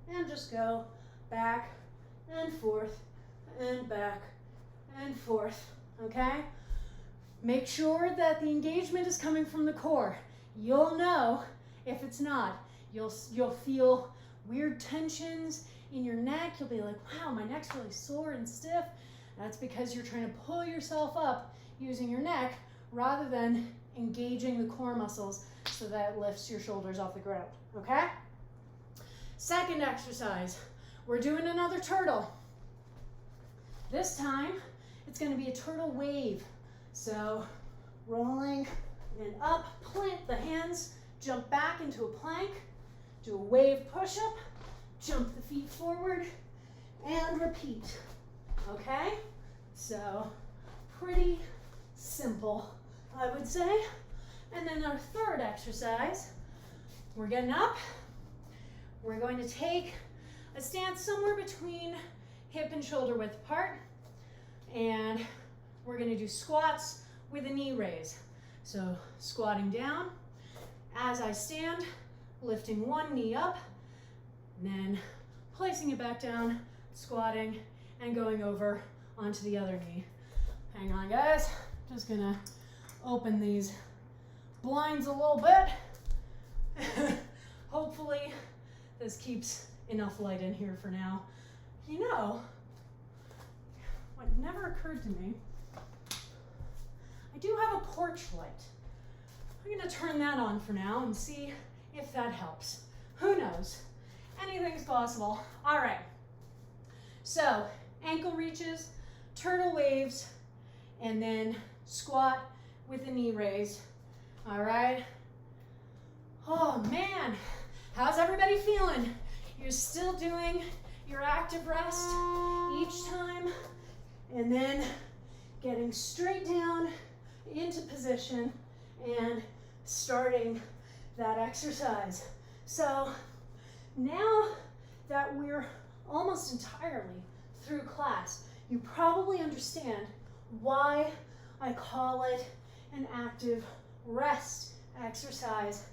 and just go back and forth and back and forth, okay? Make sure that the engagement is coming from the core. You'll know if it's not. You'll feel weird tensions in your neck. You'll be like, wow, my neck's really sore and stiff. That's because you're trying to pull yourself up using your neck rather than engaging the core muscles so that it lifts your shoulders off the ground, okay? Second exercise, we're doing another turtle. This time, it's going to be a turtle wave. So, rolling and up, plant the hands, jump back into a plank, do a wave push-up, jump the feet forward, and repeat, okay? So, pretty simple, I would say. And then our third exercise, we're getting up. We're going to take a stance somewhere between hip and shoulder width apart, and we're going to do squats with a knee raise. So squatting down, as I stand, lifting one knee up, and then placing it back down, squatting, and going over onto the other knee. Hang on, guys. Just gonna open these blinds a little bit. Hopefully this keeps enough light in here for now. You know, what never occurred to me, I do have a porch light. I'm gonna turn that on for now and see if that helps. Who knows? Anything's possible. All right. So, ankle reaches, turtle waves, and then squat with the knee raise. All right. Oh man, how's everybody feeling? You're still doing your active rest each time, and then getting straight down into position and starting that exercise. So now that we're almost entirely through class, you probably understand why I call it an active rest exercise.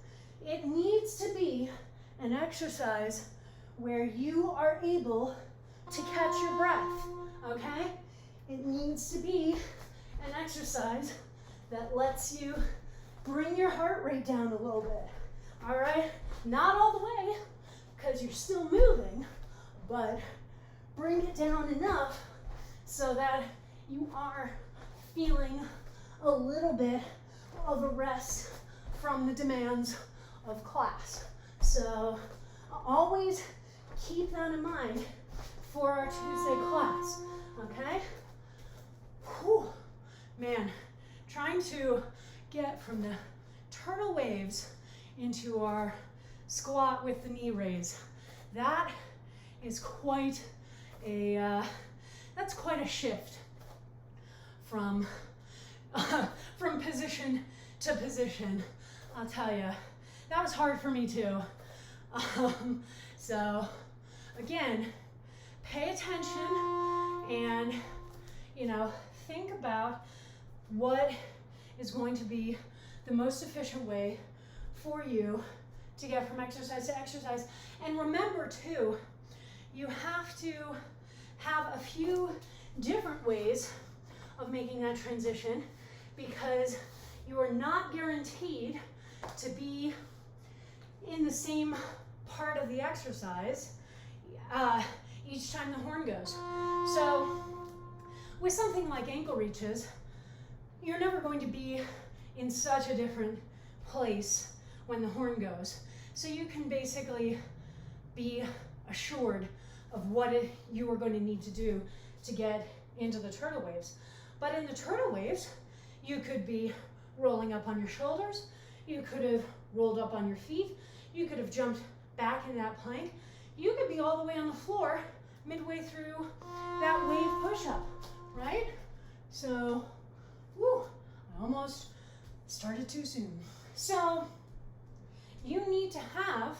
It needs to be an exercise where you are able to catch your breath, okay? It needs to be an exercise that lets you bring your heart rate down a little bit, all right? Not all the way, because you're still moving, but bring it down enough so that you are feeling a little bit of a rest from the demands of class. So always keep that in mind for our Tuesday class, okay? Whew. Man, trying to get from the turtle waves into our squat with the knee raise. That is quite a shift from position to position. I'll tell you, that was hard for me too. So again, pay attention and, think about what is going to be the most efficient way for you to get from exercise to exercise. And remember too, you have to have a few different ways of making that transition because you are not guaranteed to be in the same part of the exercise each time the horn goes. So with something like ankle reaches, you're never going to be in such a different place when the horn goes. So you can basically be assured of what you are going to need to do to get into the turtle waves. But in the turtle waves, you could be rolling up on your shoulders, you could have rolled up on your feet, you could have jumped back in that plank, you could be all the way on the floor midway through that wave push-up, right? So, whew, I almost started too soon. So, you need to have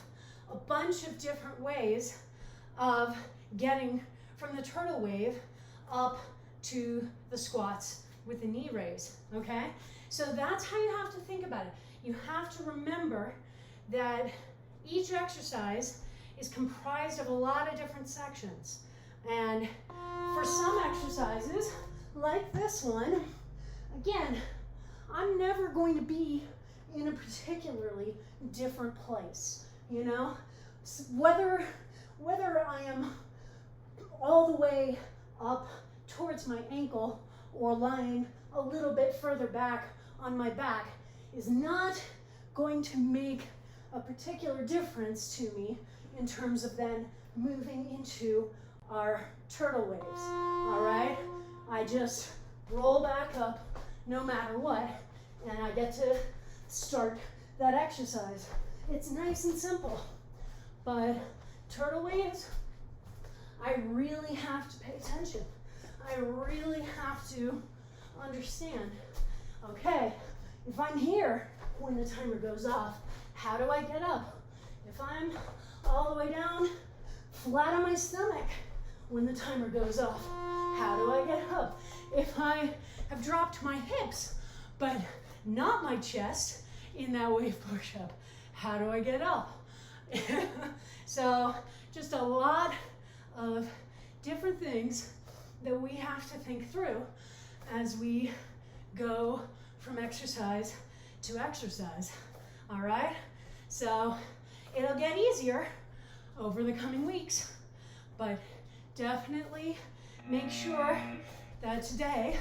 a bunch of different ways of getting from the turtle wave up to the squats with the knee raise, okay? So that's how you have to think about it. You have to remember that each exercise is comprised of a lot of different sections. And for some exercises, like this one, again, I'm never going to be in a particularly different place, you know? Whether I am all the way up towards my ankle or lying a little bit further back on my back is not going to make a particular difference to me in terms of then moving into our turtle waves, all right? I just roll back up no matter what, and I get to start that exercise. It's nice and simple, but turtle waves, I really have to pay attention. I really have to understand, okay, if I'm here when the timer goes off, how do I get up? If I'm all the way down, flat on my stomach when the timer goes off, how do I get up? If I have dropped my hips, but not my chest in that wave push-up, how do I get up? So just a lot of different things that we have to think through as we go from exercise to exercise, all right? So it'll get easier over the coming weeks, but definitely make sure that today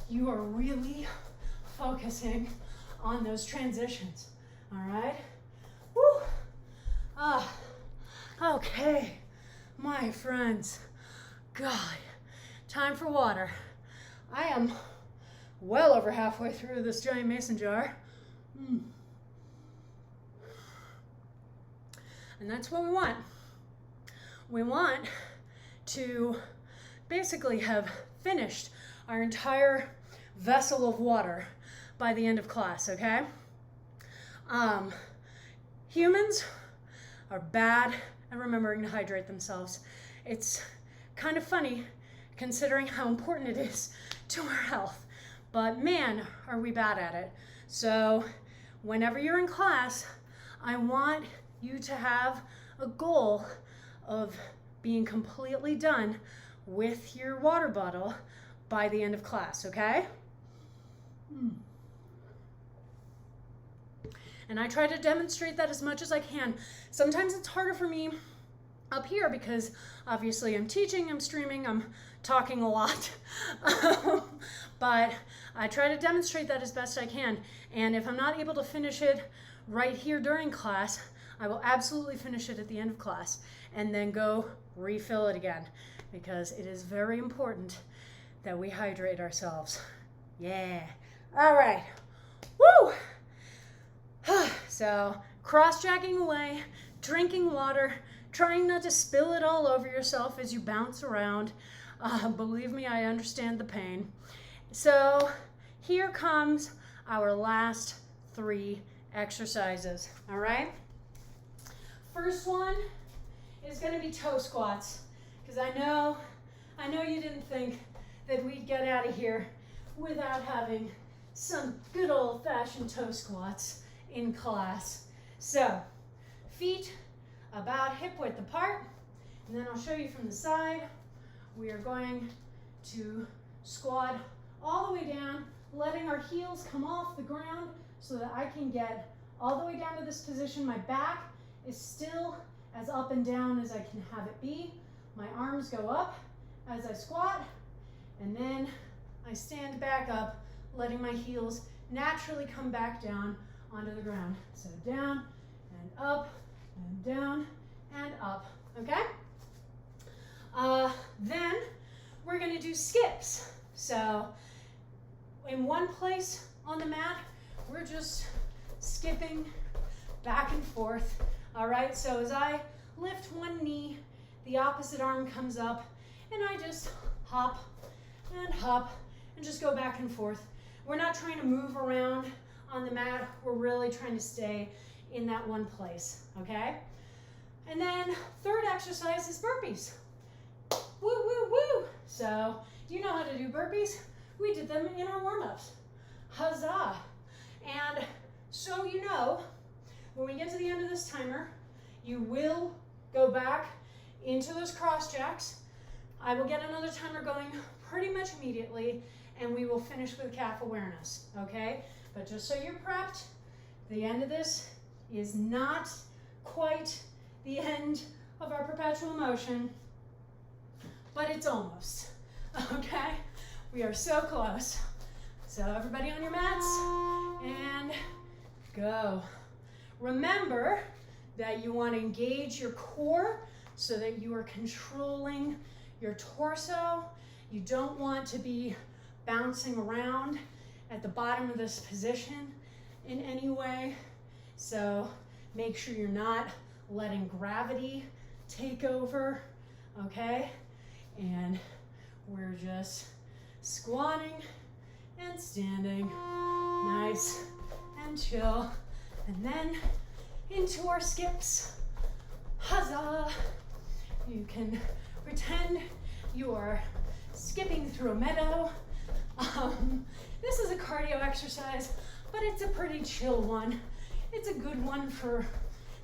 you are really focusing on those transitions, all right? Woo! Okay, my friends, God, time for water. I am well over halfway through this giant mason jar. And that's what we want. We want to basically have finished our entire vessel of water by the end of class, okay? Humans are bad at remembering to hydrate themselves. It's kind of funny considering how important it is to our health, but man, are we bad at it. So whenever you're in class, I want you to have a goal of being completely done with your water bottle by the end of class, okay? And I try to demonstrate that as much as I can. Sometimes it's harder for me up here because obviously I'm teaching, I'm streaming, I'm talking a lot. But I try to demonstrate that as best I can. And if I'm not able to finish it right here during class, I will absolutely finish it at the end of class and then go refill it again, because it is very important that we hydrate ourselves. Yeah. All right. Woo! So cross-jacking away, drinking water, trying not to spill it all over yourself as you bounce around. Believe me, I understand the pain. So here comes our last 3 exercises, all right? First one is going to be toe squats, because I know you didn't think that we'd get out of here without having some good old-fashioned toe squats in class. So feet about hip width apart, and then I'll show you from the side. We are going to squat all the way down, letting our heels come off the ground so that I can get all the way down to this position. My back is still as up and down as I can have it be. My arms go up as I squat, and then I stand back up, letting my heels naturally come back down onto the ground. So down and up and down and up, okay? Then we're gonna do skips. So in one place on the mat, we're just skipping back and forth, all right? So as I lift one knee, the opposite arm comes up, and I just hop and just go back and forth. We're not trying to move around on the mat. We're really trying to stay in that one place, okay? And then third exercise is burpees. Woo, woo, woo. So you know how to do burpees. We did them in our warm-ups. Huzzah. And so you know, when we get to the end of this timer, you will go back into those cross jacks. I will get another timer going pretty much immediately, and we will finish with calf awareness, okay? But just so you're prepped, the end of this is not quite the end of our perpetual motion, but it's almost, okay? We are so close. So everybody on your mats, and go. Remember that you want to engage your core so that you are controlling your torso. You don't want to be bouncing around at the bottom of this position in any way. So make sure you're not letting gravity take over, okay? And we're just squatting and standing, nice and chill. And then into our skips. Huzzah! You can pretend you are skipping through a meadow. This is a cardio exercise, but it's a pretty chill one. It's a good one for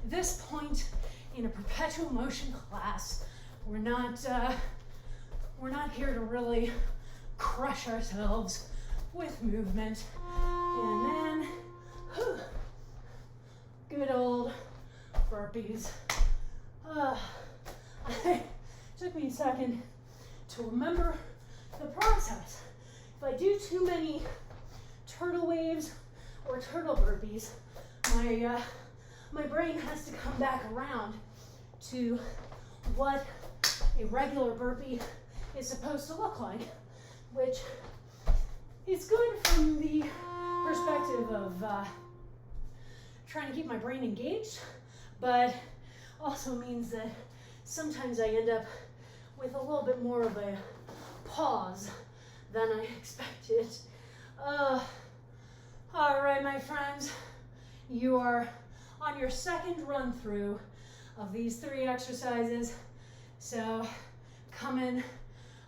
this point in a perpetual motion class. We're not here to really crush ourselves with movement. And then, good old burpees. It took me a second to remember the process. If I do too many turtle waves or turtle burpees, my brain has to come back around to what a regular burpee is supposed to look like, which is good from the perspective of trying to keep my brain engaged, but also means that sometimes I end up with a little bit more of a pause than I expected. All right, my friends, you are on your second run through of these 3 exercises. So coming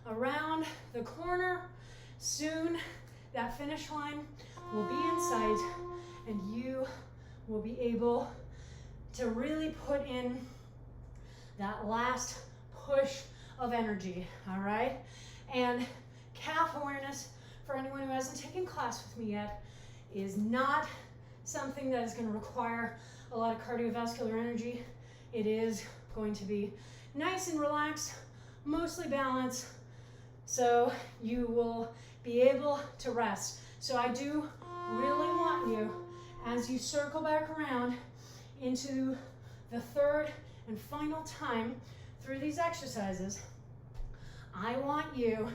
around the corner, soon that finish line will be in sight, and you will be able to really put in that last push of energy, all right? And calf awareness, for anyone who hasn't taken class with me yet, is not something that is going to require a lot of cardiovascular energy. It is going to be nice and relaxed, mostly balanced, so you will be able to rest. So I do really want you, as you circle back around into the third and final time through these exercises, I want you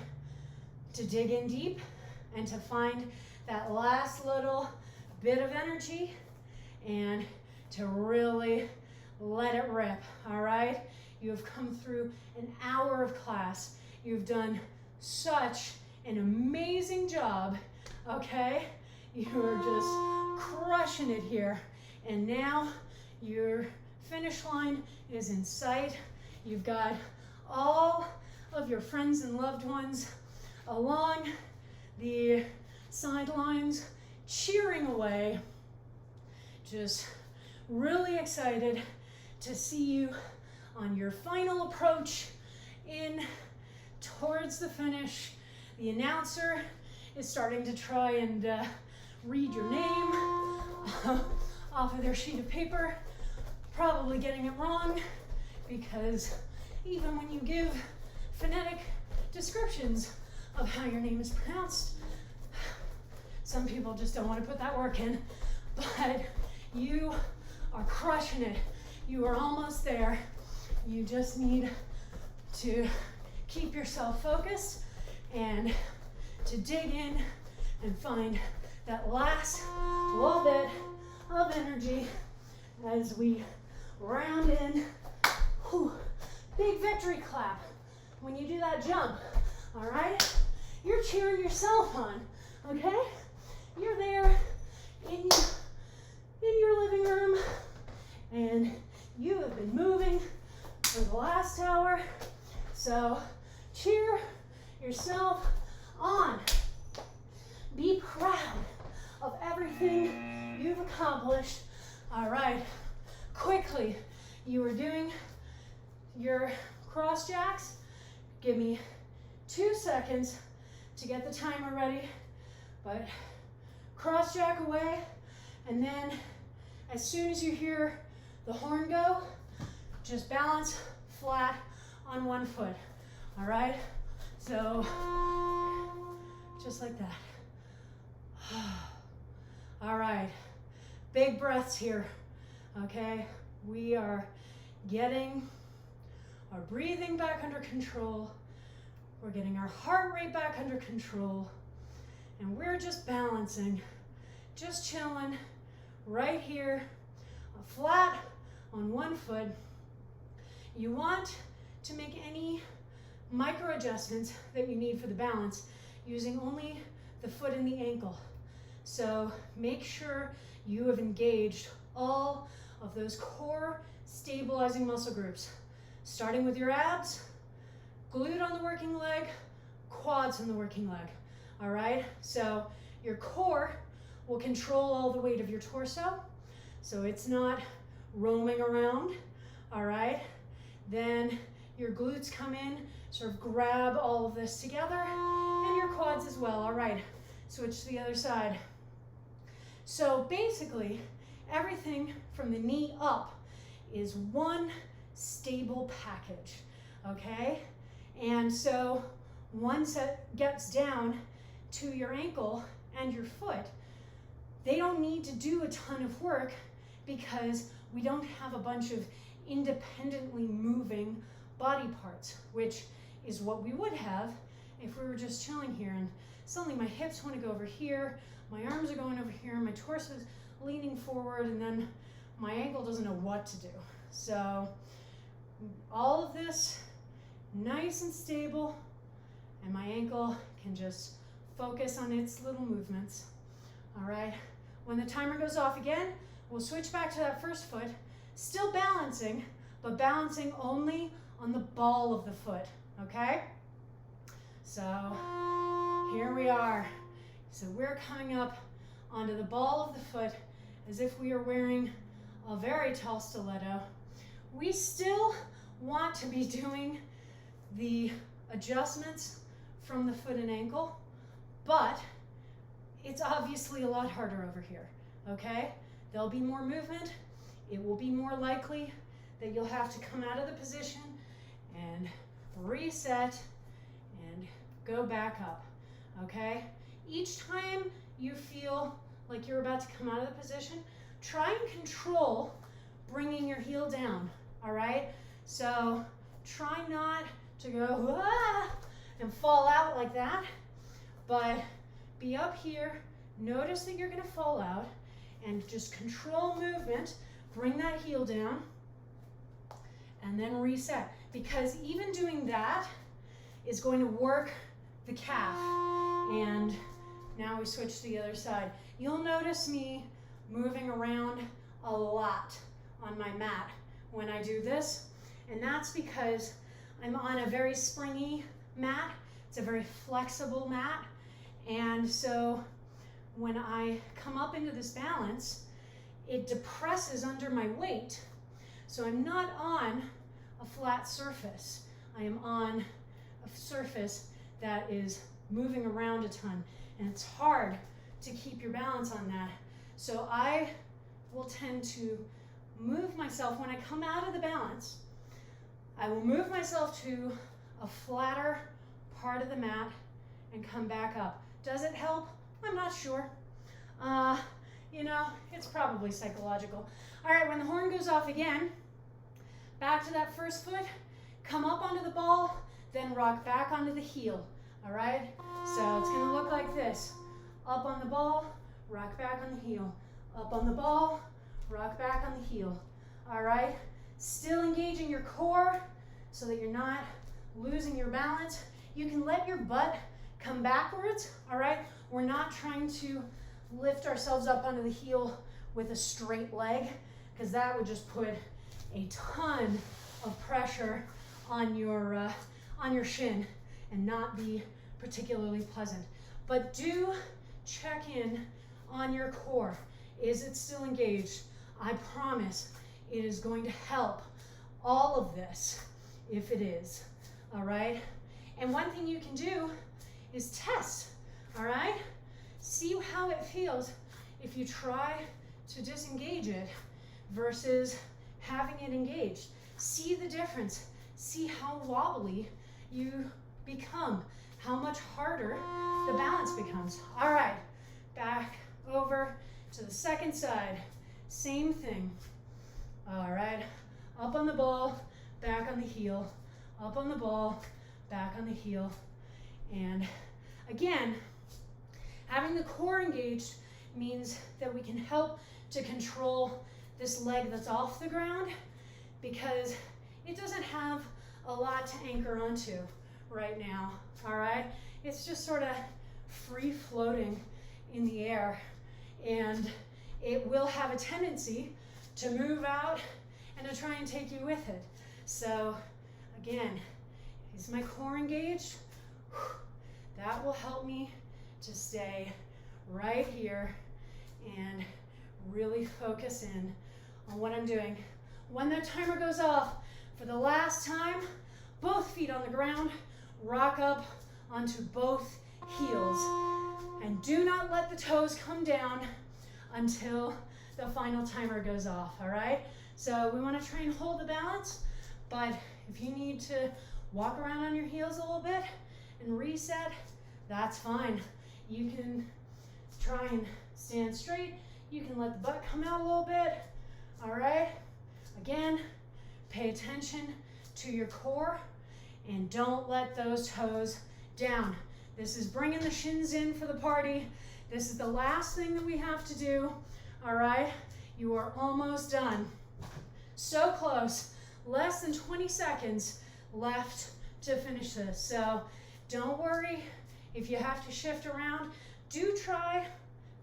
to dig in deep and to find that last little bit of energy and to really let it rip, all right? You have come through an hour of class. You've done such an amazing job, okay? You're just crushing it here. And now your finish line is in sight. You've got all of your friends and loved ones along the sidelines cheering away. Just really excited to see you on your final approach in towards the finish. The announcer is starting to try and read your name off of their sheet of paper, probably getting it wrong because even when you give phonetic descriptions of how your name is pronounced. Some people just don't want to put that work in, but you are crushing it. You are almost there. You just need to keep yourself focused and to dig in and find that last little bit of energy as we round in. Whew. Big victory clap when you do that jump, all right? You're cheering yourself on, okay? You're there in your living room, and you have been moving for the last hour, so cheer yourself on. Be proud of everything you've accomplished. All right, quickly, you are doing your cross jacks. Give me 2 seconds to get the timer ready, but cross jack away, and then as soon as you hear the horn go, just balance flat on one foot. All right, so just like that. All right, big breaths here, okay? We are getting our breathing back under control. We're getting our heart rate back under control. And we're just balancing, just chilling right here, flat on one foot. You want to make any micro adjustments that you need for the balance using only the foot and the ankle. So make sure you have engaged all of those core stabilizing muscle groups, starting with your abs, glute on the working leg, quads on the working leg. All right, so your core will control all the weight of your torso, so it's not roaming around. All right, then your glutes come in, sort of grab all of this together, and your quads as well. All right, switch to the other side. So basically, everything from the knee up is one stable package, okay? And so once it gets down to your ankle and your foot, they don't need to do a ton of work because we don't have a bunch of independently moving body parts, which is what we would have if we were just chilling here and suddenly my hips want to go over here, my arms are going over here, my torso is leaning forward, and then my ankle doesn't know what to do. So all of this nice and stable, and my ankle can just focus on its little movements. All right, when the timer goes off again, we'll switch back to that first foot, still balancing, but balancing only on the ball of the foot, okay? So here we are. So we're coming up onto the ball of the foot as if we are wearing a very tall stiletto. We still want to be doing the adjustments from the foot and ankle, but it's obviously a lot harder over here, okay? There'll be more movement. It will be more likely that you'll have to come out of the position and reset and go back up, okay? Each time you feel like you're about to come out of the position, try and control bringing your heel down, all right? So try not to go and fall out like that, but be up here, notice that you're gonna fall out, and just control movement, bring that heel down, and then reset. Because even doing that is going to work the calf. And now we switch to the other side. You'll notice me moving around a lot on my mat when I do this, and that's because I'm on a very springy mat. It's a very flexible mat, and so when I come up into this balance, it depresses under my weight, so I'm not on a flat surface. I am on a surface that is moving around a ton, and it's hard to keep your balance on that. So I will tend to move myself when I come out of the balance. I will move myself to a flatter part of the mat and come back up. Does it help? I'm not sure. You know, it's probably psychological. All right, when the horn goes off again, back to that first foot, come up onto the ball, then rock back onto the heel. All right? So it's gonna look like this. Up on the ball, rock back on the heel. Up on the ball, rock back on the heel. All right? Still engaging your core so that you're not losing your balance. You can let your butt come backwards, all right? We're not trying to lift ourselves up onto the heel with a straight leg, because that would just put a ton of pressure on your shin and not be particularly pleasant. But do check in on your core. Is it still engaged? I promise it is going to help all of this if it is, all right? And one thing you can do is test, all right? See how it feels if you try to disengage it versus having it engaged. See the difference. See how wobbly you become, how much harder the balance becomes. All right, back over to the second side. Same thing. All right, up on the ball, back on the heel, up on the ball, back on the heel. And again, having the core engaged means that we can help to control this leg that's off the ground, because it doesn't have a lot to anchor onto right now, all right? It's just sort of free floating in the air, and it will have a tendency to move out and to try and take you with it. So again, is my core engaged? That will help me to stay right here and really focus in on what I'm doing. When that timer goes off, for the last time, both feet on the ground, rock up onto both heels. And do not let the toes come down until the final timer goes off, all right? So we want to try and hold the balance, but if you need to walk around on your heels a little bit and reset, that's fine. You can try and stand straight. You can let the butt come out a little bit, all right? Again, pay attention to your core and don't let those toes down. This is bringing the shins in for the party. This is the last thing that we have to do, all right? You are almost done. So close, less than 20 seconds left to finish this. So don't worry if you have to shift around. Do try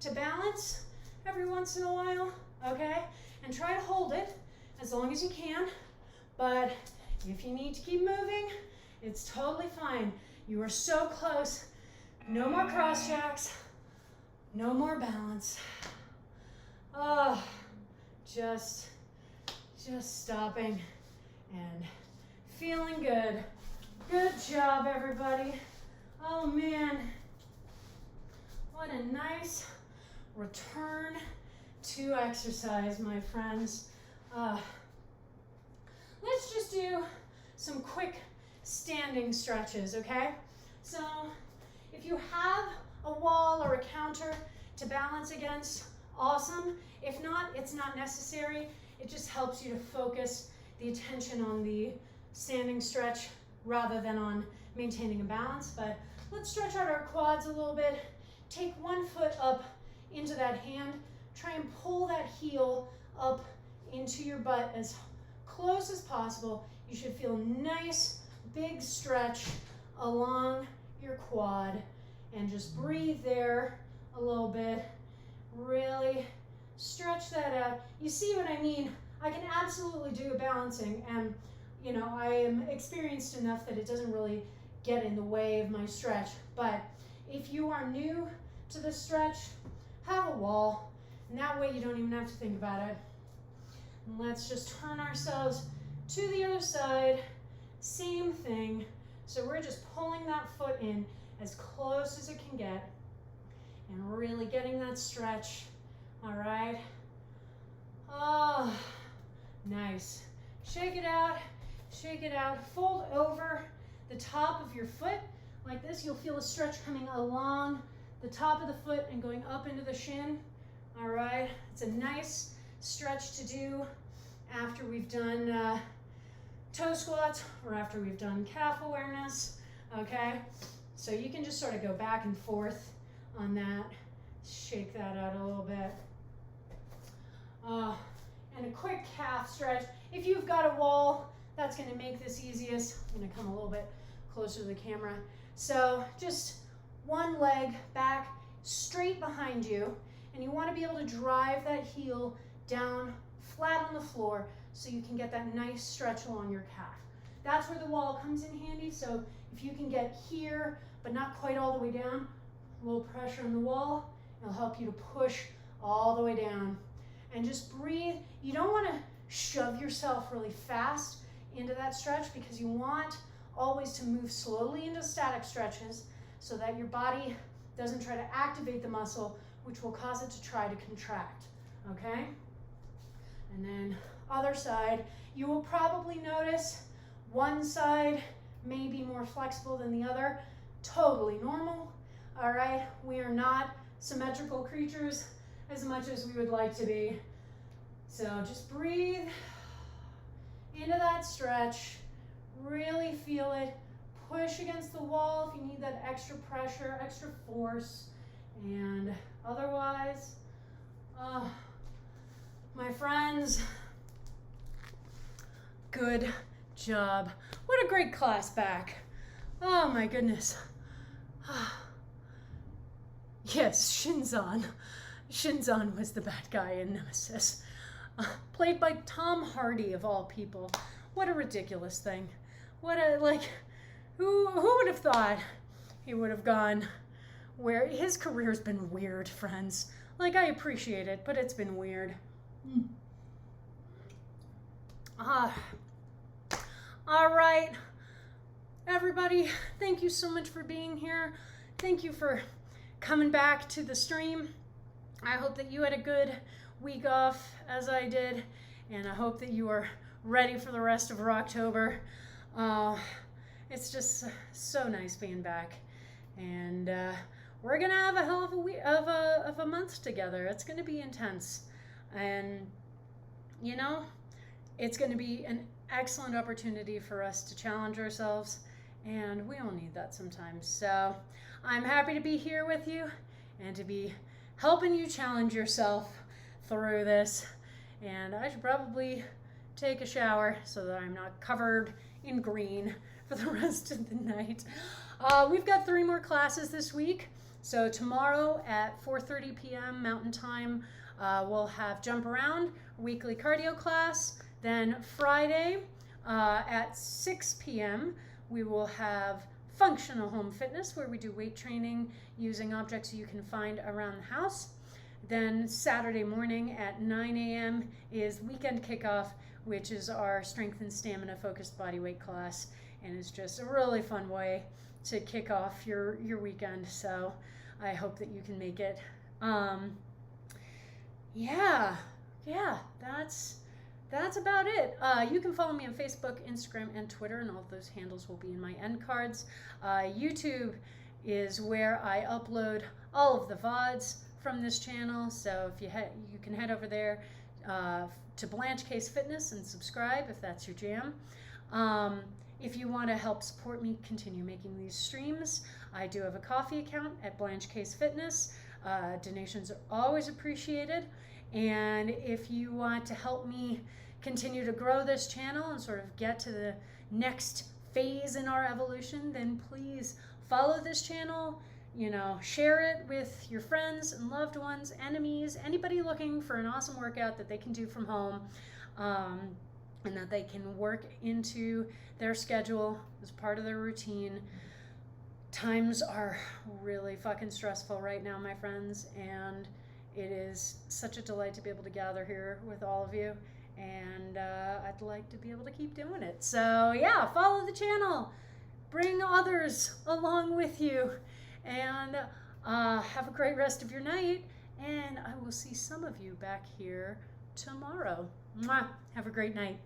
to balance every once in a while, okay? And try to hold it as long as you can. But if you need to keep moving, it's totally fine. You are so close. No more cross jacks. No more balance. Oh, just stopping and feeling good. Good job, everybody. Oh man, what a nice return to exercise, my friends. Let's just do some quick standing stretches, okay? So if you have a wall or a counter to balance against, awesome. If not, it's not necessary. It just helps you to focus the attention on the standing stretch rather than on maintaining a balance. But let's stretch out our quads a little bit. Take one foot up into that hand. Try and pull that heel up into your butt as close as possible. You should feel nice, big stretch along your quad, and just breathe there a little bit. Really stretch that out. You see what I mean? I can absolutely do balancing, and you know, I am experienced enough that it doesn't really get in the way of my stretch. But if you are new to the stretch, have a wall, and that way you don't even have to think about it. And let's just turn ourselves to the other side. Same thing. So we're just pulling that foot in as close as it can get and really getting that stretch. All right. Oh, nice. Shake it out. shake it out, fold over the top of your foot like this. You'll feel a stretch coming along the top of the foot and going up into the shin. All right, it's a nice stretch to do after we've done toe squats or after we've done calf awareness, okay? So you can just sort of go back and forth on that, shake that out a little bit. And a quick calf stretch. If you've got a wall, that's gonna make this easiest. I'm gonna come a little bit closer to the camera. So just one leg back, straight behind you, and you wanna be able to drive that heel down flat on the floor so you can get that nice stretch along your calf. That's where the wall comes in handy. So if you can get here, but not quite all the way down, a little pressure on the wall, it'll help you to push all the way down. And just breathe. You don't want to shove yourself really fast into that stretch because you want always to move slowly into static stretches so that your body doesn't try to activate the muscle, which will cause it to try to contract, okay? And then other side, you will probably notice one side may be more flexible than the other. Totally normal, all right? We are not symmetrical creatures as much as we would like to be. So just breathe into that stretch, really feel it. Push against the wall if you need that extra pressure, extra force, and otherwise, my friends, good job. What a great class back. Oh my goodness. Yes, Shinzan. Shinzan was the bad guy in Nemesis. Played by Tom Hardy of all people. What a ridiculous thing. What a, like, who would have thought he would have gone where his career's been weird, friends. Like, I appreciate it, but it's been weird. All right, everybody, thank you so much for being here. Thank you for coming back to the stream. I hope that you had a good week off as I did, and I hope that you are ready for the rest of October. It's just so nice being back, and we're gonna have a hell of a week of a month together. It's gonna be intense, and you know, it's gonna be an excellent opportunity for us to challenge ourselves, and we all need that sometimes. So I'm happy to be here with you and to be helping you challenge yourself through this. And I should probably take a shower so that I'm not covered in green for the rest of the night. We've got 3 more classes this week. So tomorrow at 4:30 p.m. Mountain Time, we'll have Jump Around, weekly cardio class. Then Friday at 6 p.m. we will have Functional Home Fitness, where we do weight training using objects you can find around the house. Then Saturday morning at 9 a.m. is Weekend Kickoff, which is our strength and stamina focused bodyweight class, and it's just a really fun way to kick off your weekend. So I hope that you can make it. Yeah, that's about it. You can follow me on Facebook, Instagram, and Twitter, and all of those handles will be in my end cards. YouTube is where I upload all of the VODs from this channel, so if you can head over there to Blanche Case Fitness and subscribe if that's your jam. If you want to help support me continue making these streams, I do have a coffee account at Blanche Case Fitness. Donations are always appreciated. And if you want to help me continue to grow this channel and sort of get to the next phase in our evolution, then please follow this channel, share it with your friends and loved ones, enemies, anybody looking for an awesome workout that they can do from home, and that they can work into their schedule as part of their routine. Times are really fucking stressful right now, my friends, and it is such a delight to be able to gather here with all of you, and I'd like to be able to keep doing it. So yeah, follow the channel, bring others along with you, and have a great rest of your night, and I will see some of you back here tomorrow. Mwah. Have a great night.